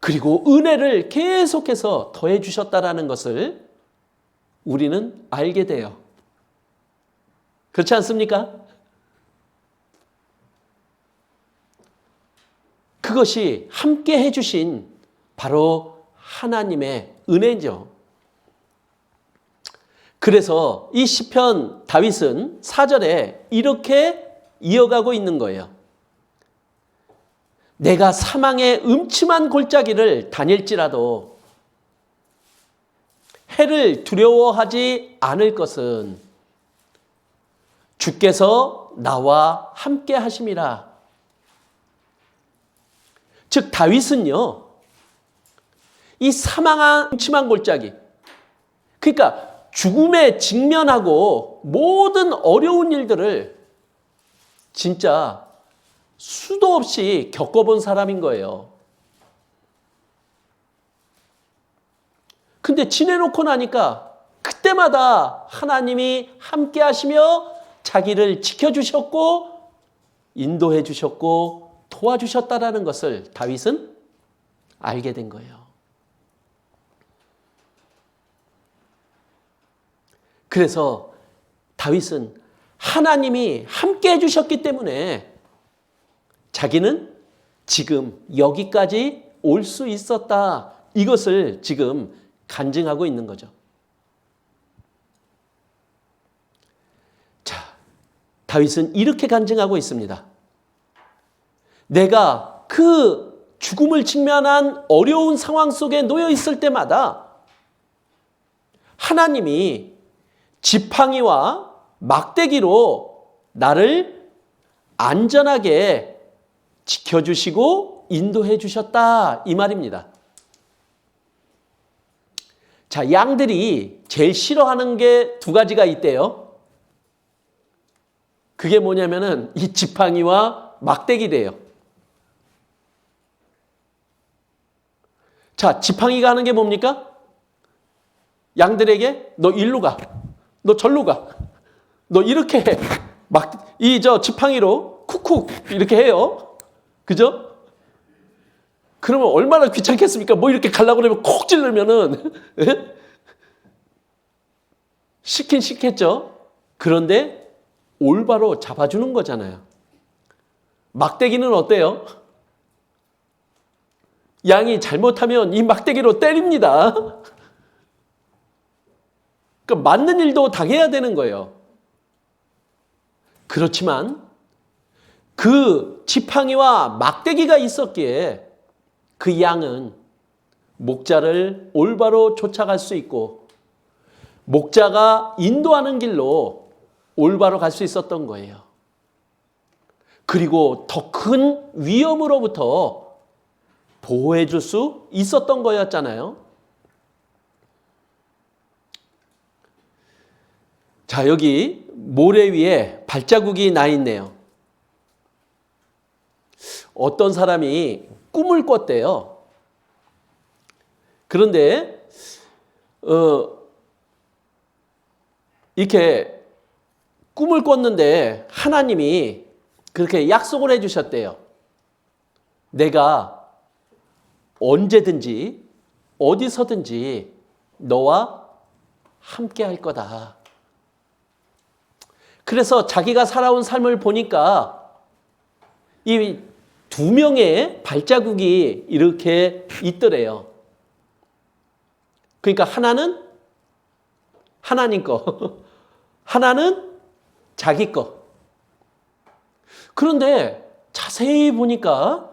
그리고 은혜를 계속해서 더해 주셨다라는 것을 우리는 알게 돼요. 그렇지 않습니까? 그것이 함께 해주신 바로 하나님의 은혜죠. 그래서 이 시편 다윗은 4절에 이렇게 이어가고 있는 거예요. 내가 사망의 음침한 골짜기를 다닐지라도 해를 두려워하지 않을 것은 주께서 나와 함께 하심이라. 즉 다윗은요, 이 사망한 음침한 골짜기, 그러니까 죽음에 직면하고 모든 어려운 일들을 진짜 수도 없이 겪어본 사람인 거예요. 근데 지내놓고 나니까 그때마다 하나님이 함께 하시며 자기를 지켜주셨고 인도해 주셨고 도와주셨다라는 것을 다윗은 알게 된 거예요. 그래서 다윗은 하나님이 함께 해주셨기 때문에 자기는 지금 여기까지 올 수 있었다. 이것을 지금 간증하고 있는 거죠. 자, 다윗은 이렇게 간증하고 있습니다. 내가 그 죽음을 직면한 어려운 상황 속에 놓여 있을 때마다 하나님이 지팡이와 막대기로 나를 안전하게 지켜주시고 인도해 주셨다. 이 말입니다. 자, 양들이 제일 싫어하는 게 두 가지가 있대요. 그게 뭐냐면은 이 지팡이와 막대기래요. 자, 지팡이가 하는 게 뭡니까? 양들에게 너 일로 가. 너 절로 가. 너 이렇게 해. 지팡이로 쿡쿡 이렇게 해요. 그죠? 그러면 얼마나 귀찮겠습니까? 뭐 이렇게 가려고 그러면 콕 찌르면은 시킨 시켰죠. 그런데 올바로 잡아주는 거잖아요. 막대기는 어때요? 양이 잘못하면 이 막대기로 때립니다. 그러니까 맞는 일도 당해야 되는 거예요. 그렇지만 그 지팡이와 막대기가 있었기에 그 양은 목자를 올바로 쫓아갈 수 있고 목자가 인도하는 길로 올바로 갈 수 있었던 거예요. 그리고 더 큰 위험으로부터 보호해 줄 수 있었던 거였잖아요. 자, 여기 모래 위에 발자국이 나 있네요. 어떤 사람이 꿈을 꿨대요. 그런데 이렇게 꿈을 꿨는데 하나님이 그렇게 약속을 해주셨대요. 내가 언제든지 어디서든지 너와 함께 할 거다. 그래서 자기가 살아온 삶을 보니까 이 두 명의 발자국이 이렇게 있더래요. 그러니까 하나는 하나님 거, 하나는 자기 거. 그런데 자세히 보니까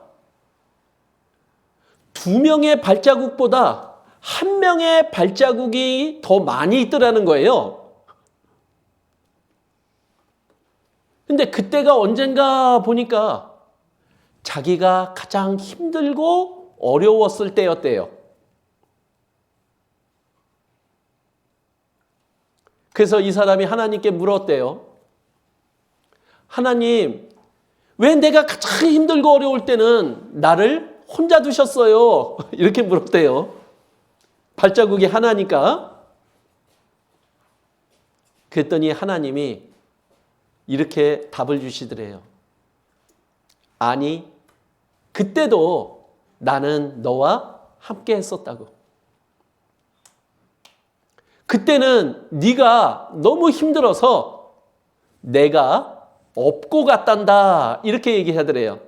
두 명의 발자국보다 한 명의 발자국이 더 많이 있더라는 거예요. 근데 그때가 언젠가 보니까 자기가 가장 힘들고 어려웠을 때였대요. 그래서 이 사람이 하나님께 물었대요. 하나님, 왜 내가 가장 힘들고 어려울 때는 나를 혼자 두셨어요? 이렇게 물었대요. 발자국이 하나니까. 그랬더니 하나님이 이렇게 답을 주시더래요. 아니, 그때도 나는 너와 함께 했었다고. 그때는 네가 너무 힘들어서 내가 업고 갔단다. 이렇게 얘기하더래요.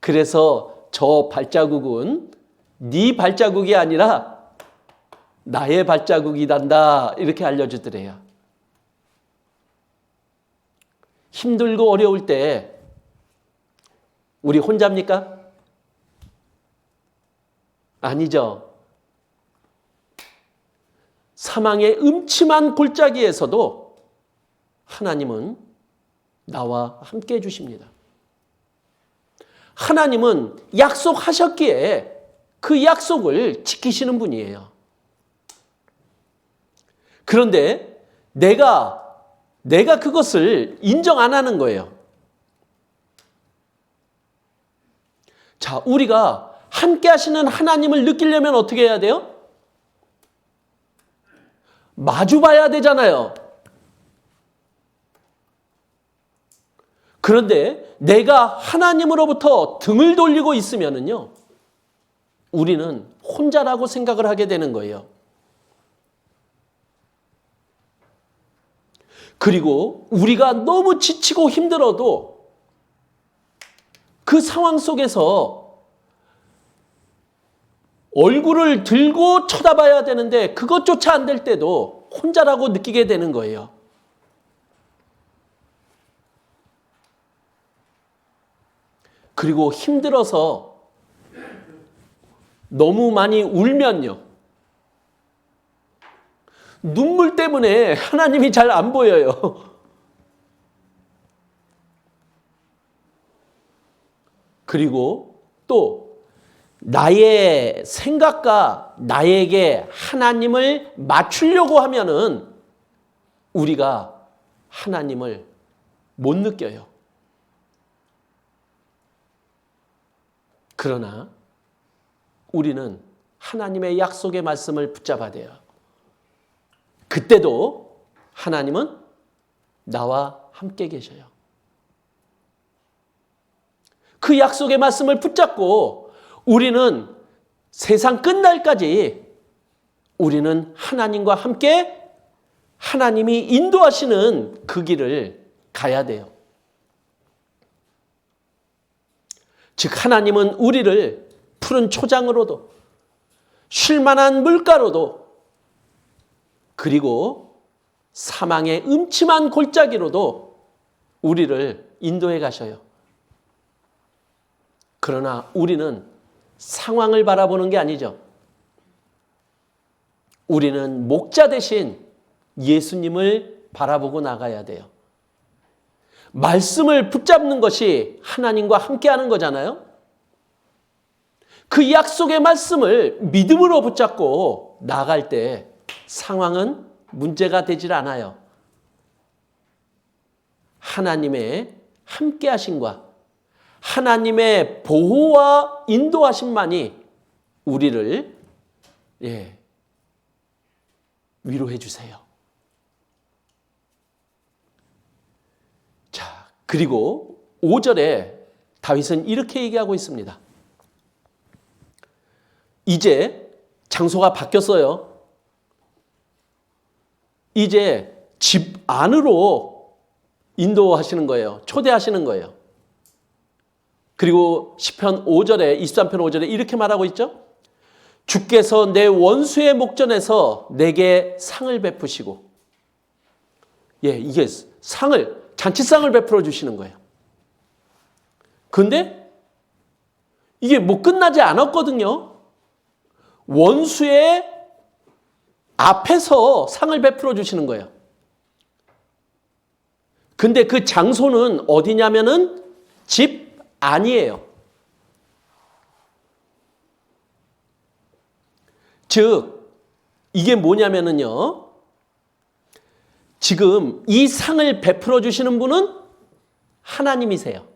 그래서 저 발자국은 네 발자국이 아니라 나의 발자국이단다. 이렇게 알려주더래요. 힘들고 어려울 때 우리 혼자입니까? 아니죠. 사망의 음침한 골짜기에서도 하나님은 나와 함께 해주십니다. 하나님은 약속하셨기에 그 약속을 지키시는 분이에요. 그런데 내가 그것을 인정 안 하는 거예요. 자, 우리가 함께 하시는 하나님을 느끼려면 어떻게 해야 돼요? 마주 봐야 되잖아요. 그런데 내가 하나님으로부터 등을 돌리고 있으면은요, 우리는 혼자라고 생각을 하게 되는 거예요. 그리고 우리가 너무 지치고 힘들어도 그 상황 속에서 얼굴을 들고 쳐다봐야 되는데 그것조차 안 될 때도 혼자라고 느끼게 되는 거예요. 그리고 힘들어서 너무 많이 울면요, 눈물 때문에 하나님이 잘 안 보여요. 그리고 또 나의 생각과 나에게 하나님을 맞추려고 하면은 우리가 하나님을 못 느껴요. 그러나 우리는 하나님의 약속의 말씀을 붙잡아야 돼요. 그때도 하나님은 나와 함께 계셔요. 그 약속의 말씀을 붙잡고 우리는 세상 끝날까지 우리는 하나님과 함께 하나님이 인도하시는 그 길을 가야 돼요. 즉 하나님은 우리를 푸른 초장으로도 쉴만한 물가로도 그리고 사망의 음침한 골짜기로도 우리를 인도해 가셔요. 그러나 우리는 상황을 바라보는 게 아니죠. 우리는 목자 대신 예수님을 바라보고 나가야 돼요. 말씀을 붙잡는 것이 하나님과 함께하는 거잖아요. 그 약속의 말씀을 믿음으로 붙잡고 나갈 때 상황은 문제가 되질 않아요. 하나님의 함께하심과 하나님의 보호와 인도하심만이 우리를 위로해 주세요. 자, 그리고 5절에 다윗은 이렇게 얘기하고 있습니다. 이제 장소가 바뀌었어요. 이제 집 안으로 인도하시는 거예요. 초대하시는 거예요. 그리고 시편 5절에 23편 5절에 이렇게 말하고 있죠. 주께서 내 원수의 목전에서 내게 상을 베푸시고 이게 잔치상을 베풀어 주시는 거예요. 그런데 이게 끝나지 않았거든요. 원수의 앞에서 상을 베풀어 주시는 거예요. 근데 그 장소는 어디냐면은 집 안이에요. 즉 이게 뭐냐면은요. 지금 이 상을 베풀어 주시는 분은 하나님이세요.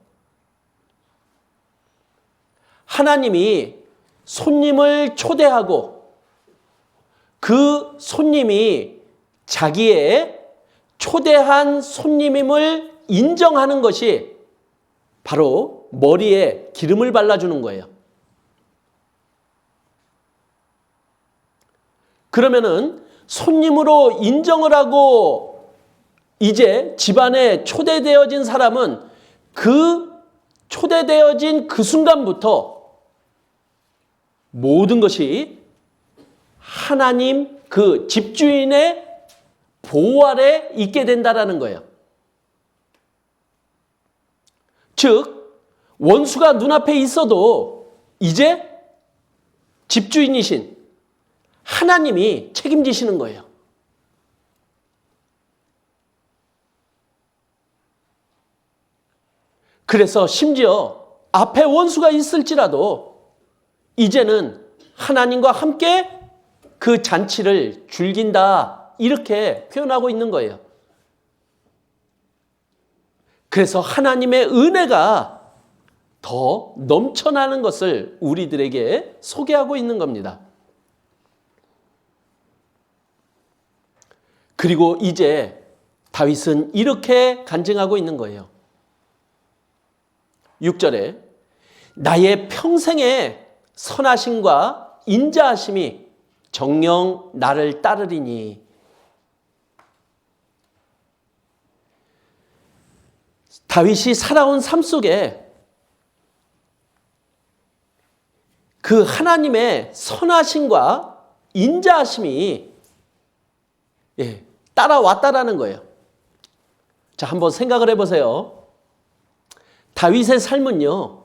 하나님이 손님을 초대하고 그 손님이 자기의 초대한 손님임을 인정하는 것이 바로 머리에 기름을 발라주는 거예요. 그러면은 손님으로 인정을 하고 이제 집안에 초대되어진 사람은 그 초대되어진 그 순간부터 모든 것이 하나님 그 집주인의 보호 아래 있게 된다라는 거예요. 즉 원수가 눈앞에 있어도 이제 집주인이신 하나님이 책임지시는 거예요. 그래서 심지어 앞에 원수가 있을지라도 이제는 하나님과 함께 그 잔치를 즐긴다 이렇게 표현하고 있는 거예요. 그래서 하나님의 은혜가 더 넘쳐나는 것을 우리들에게 소개하고 있는 겁니다. 그리고 이제 다윗은 이렇게 간증하고 있는 거예요. 6절에 나의 평생의 선하심과 인자하심이 정녕 나를 따르리니 다윗이 살아온 삶 속에 그 하나님의 선하심과 인자하심이 따라왔다라는 거예요. 자, 한번 생각을 해보세요. 다윗의 삶은요,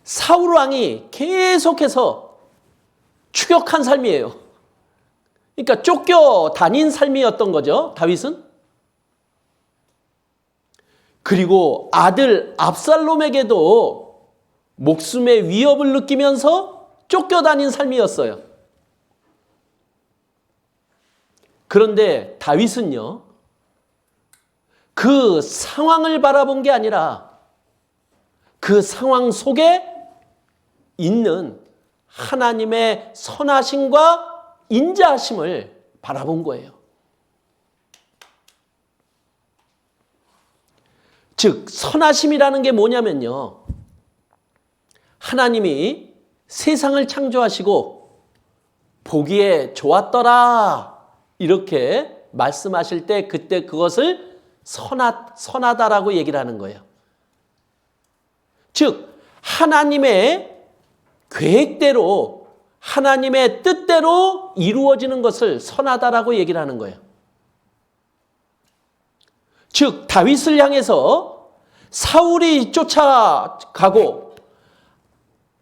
사울 왕이 계속해서 추격한 삶이에요. 그러니까 쫓겨다닌 삶이었던 거죠, 다윗은. 그리고 아들 압살롬에게도 목숨의 위협을 느끼면서 쫓겨다닌 삶이었어요. 그런데 다윗은요, 그 상황을 바라본 게 아니라 그 상황 속에 있는 하나님의 선하심과 인자하심을 바라본 거예요. 즉, 선하심이라는 게 뭐냐면요, 하나님이 세상을 창조하시고 보기에 좋았더라 이렇게 말씀하실 때 그때 그것을 선하다라고 얘기를 하는 거예요. 즉, 하나님의 계획대로 하나님의 뜻대로 이루어지는 것을 선하다라고 얘기를 하는 거예요. 즉, 다윗을 향해서 사울이 쫓아가고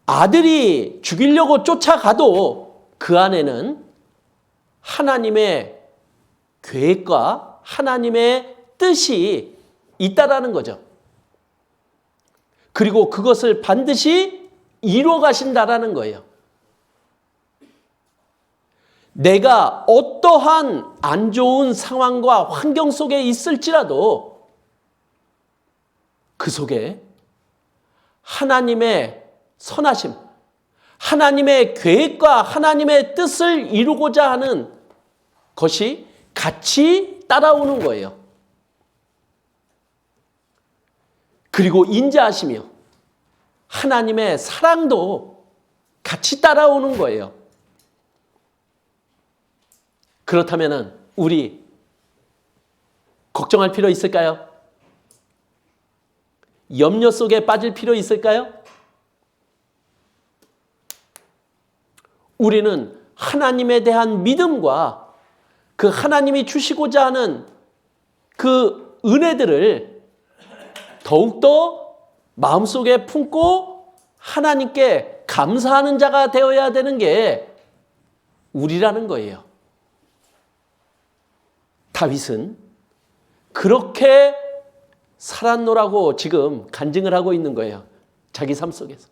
아들이 죽이려고 쫓아가도 그 안에는 하나님의 계획과 하나님의 뜻이 있다라는 거죠. 그리고 그것을 반드시 이루어 가신다라는 거예요. 내가 어떠한 안 좋은 상황과 환경 속에 있을지라도 그 속에 하나님의 선하심, 하나님의 계획과 하나님의 뜻을 이루고자 하는 것이 같이 따라오는 거예요. 그리고 인자하시며 하나님의 사랑도 같이 따라오는 거예요. 그렇다면 우리 걱정할 필요 있을까요? 염려 속에 빠질 필요 있을까요? 우리는 하나님에 대한 믿음과 그 하나님이 주시고자 하는 그 은혜들을 더욱더 마음속에 품고 하나님께 감사하는 자가 되어야 되는 게 우리라는 거예요. 다윗은 그렇게 살았노라고 지금 간증을 하고 있는 거예요. 자기 삶 속에서.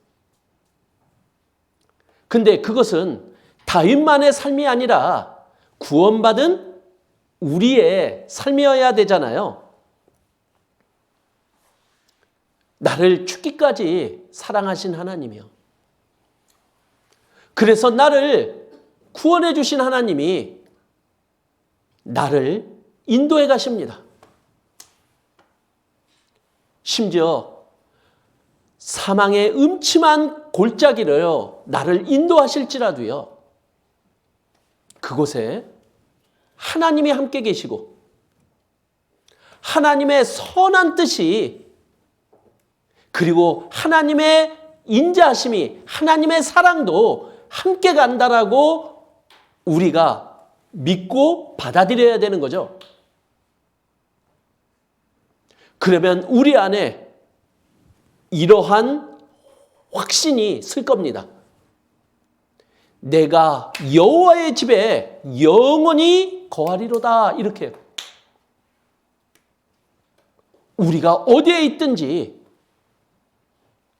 근데 그것은 다윗만의 삶이 아니라 구원받은 우리의 삶이어야 되잖아요. 나를 죽기까지 사랑하신 하나님이요. 그래서 나를 구원해 주신 하나님이 나를 인도해 가십니다. 심지어 사망의 음침한 골짜기를 나를 인도하실지라도요, 그곳에 하나님이 함께 계시고 하나님의 선한 뜻이 그리고 하나님의 인자하심이 하나님의 사랑도 함께 간다라고 우리가 믿고 받아들여야 되는 거죠. 그러면 우리 안에 이러한 확신이 쓸 겁니다. 내가 여호와의 집에 영원히 거하리로다. 이렇게 우리가 어디에 있든지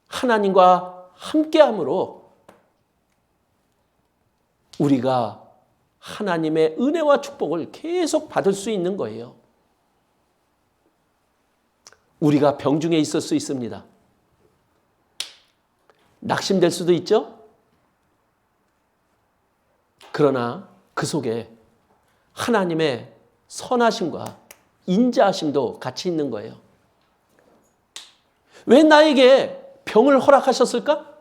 하나님과 함께함으로 우리가 하나님의 은혜와 축복을 계속 받을 수 있는 거예요. 우리가 병중에 있을 수 있습니다. 낙심될 수도 있죠? 그러나 그 속에 하나님의 선하심과 인자하심도 같이 있는 거예요. 왜 나에게 병을 허락하셨을까?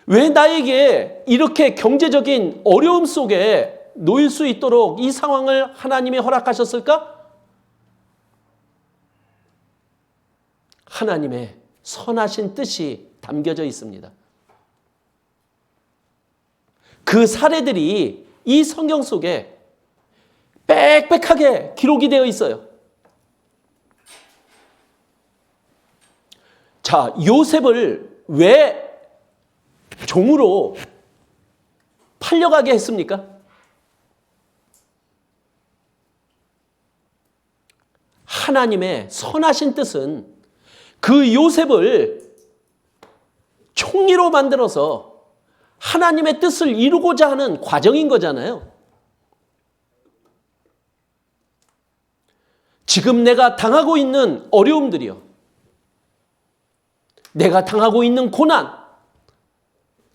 왜 나에게 이렇게 경제적인 어려움 속에 놓일 수 있도록 이 상황을 하나님이 허락하셨을까? 하나님의 선하신 뜻이 담겨져 있습니다. 그 사례들이 이 성경 속에 빽빽하게 기록이 되어 있어요. 자, 요셉을 왜 종으로 팔려가게 했습니까? 하나님의 선하신 뜻은 그 요셉을 총리로 만들어서 하나님의 뜻을 이루고자 하는 과정인 거잖아요. 지금 내가 당하고 있는 어려움들이요. 내가 당하고 있는 고난,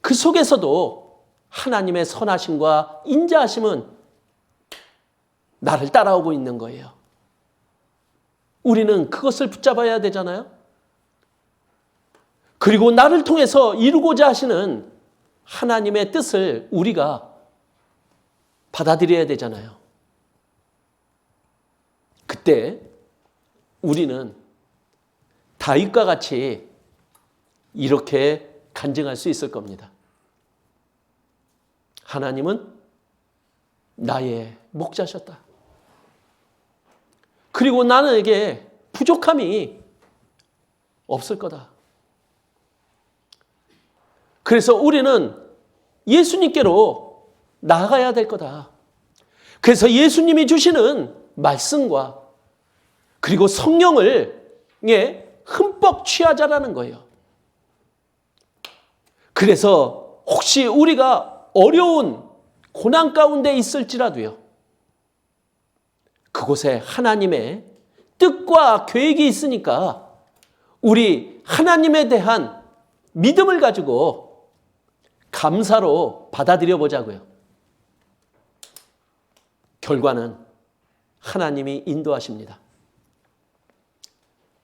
그 속에서도 하나님의 선하심과 인자하심은 나를 따라오고 있는 거예요. 우리는 그것을 붙잡아야 되잖아요. 그리고 나를 통해서 이루고자 하시는 하나님의 뜻을 우리가 받아들여야 되잖아요. 그때 우리는 다윗과 같이 이렇게 간증할 수 있을 겁니다. 하나님은 나의 목자셨다. 그리고 나에게 부족함이 없을 거다. 그래서 우리는 예수님께로 나아가야 될 거다. 그래서 예수님이 주시는 말씀과 그리고 성령을 흠뻑 취하자라는 거예요. 그래서 혹시 우리가 어려운 고난 가운데 있을지라도요, 그곳에 하나님의 뜻과 계획이 있으니까 우리 하나님에 대한 믿음을 가지고 감사로 받아들여 보자고요. 결과는 하나님이 인도하십니다.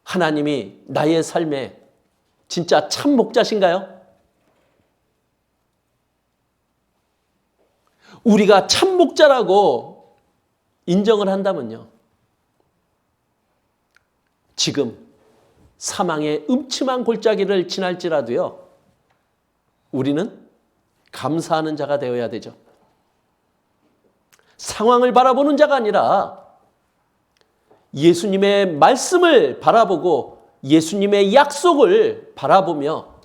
하나님이 나의 삶에 진짜 참 목자신가요? 우리가 참 목자라고 인정을 한다면요, 지금 사망의 음침한 골짜기를 지날지라도요, 우리는 감사하는 자가 되어야 되죠. 상황을 바라보는 자가 아니라 예수님의 말씀을 바라보고 예수님의 약속을 바라보며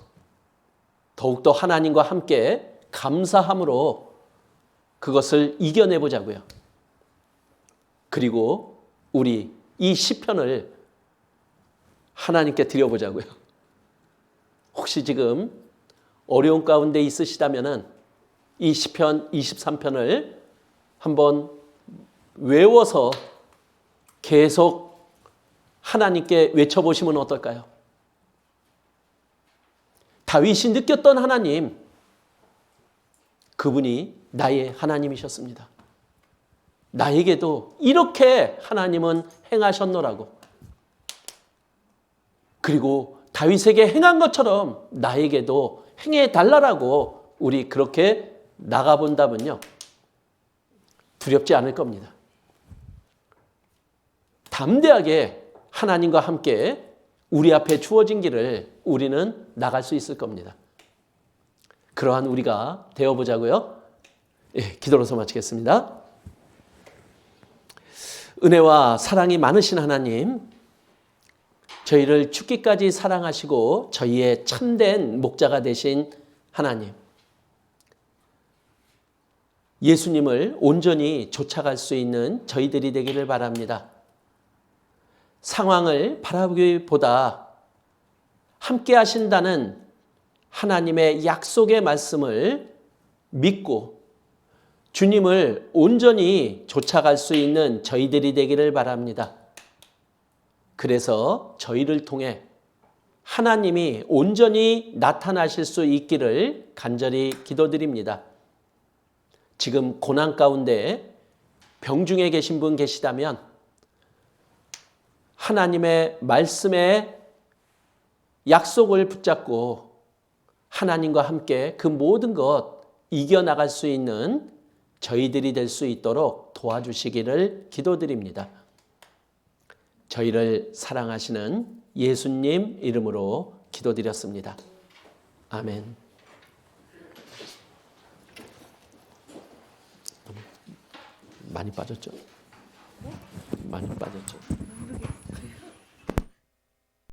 더욱더 하나님과 함께 감사함으로 그것을 이겨내보자고요. 그리고 우리 이 시편을 하나님께 드려보자고요. 혹시 지금 어려운 가운데 있으시다면 이 시편 23편을 한번 외워서 계속 하나님께 외쳐보시면 어떨까요? 다윗이 느꼈던 하나님, 그분이 나의 하나님이셨습니다. 나에게도 이렇게 하나님은 행하셨노라고. 그리고 다윗에게 행한 것처럼 나에게도 행해달라고 우리 그렇게 나가본다면요, 두렵지 않을 겁니다. 담대하게 하나님과 함께 우리 앞에 주어진 길을 우리는 나갈 수 있을 겁니다. 그러한 우리가 되어보자고요. 기도로서 마치겠습니다. 은혜와 사랑이 많으신 하나님, 저희를 죽기까지 사랑하시고 저희의 참된 목자가 되신 하나님, 예수님을 온전히 쫓아갈 수 있는 저희들이 되기를 바랍니다. 상황을 바라보기보다 함께 하신다는 하나님의 약속의 말씀을 믿고 주님을 온전히 쫓아갈 수 있는 저희들이 되기를 바랍니다. 그래서 저희를 통해 하나님이 온전히 나타나실 수 있기를 간절히 기도드립니다. 지금 고난 가운데 병중에 계신 분 계시다면 하나님의 말씀에 약속을 붙잡고 하나님과 함께 그 모든 것 이겨나갈 수 있는 저희들이 될 수 있도록 도와주시기를 기도드립니다. 저희를 사랑하시는 예수님 이름으로 기도드렸습니다. 아멘. 많이 빠졌죠? 많이 빠졌죠?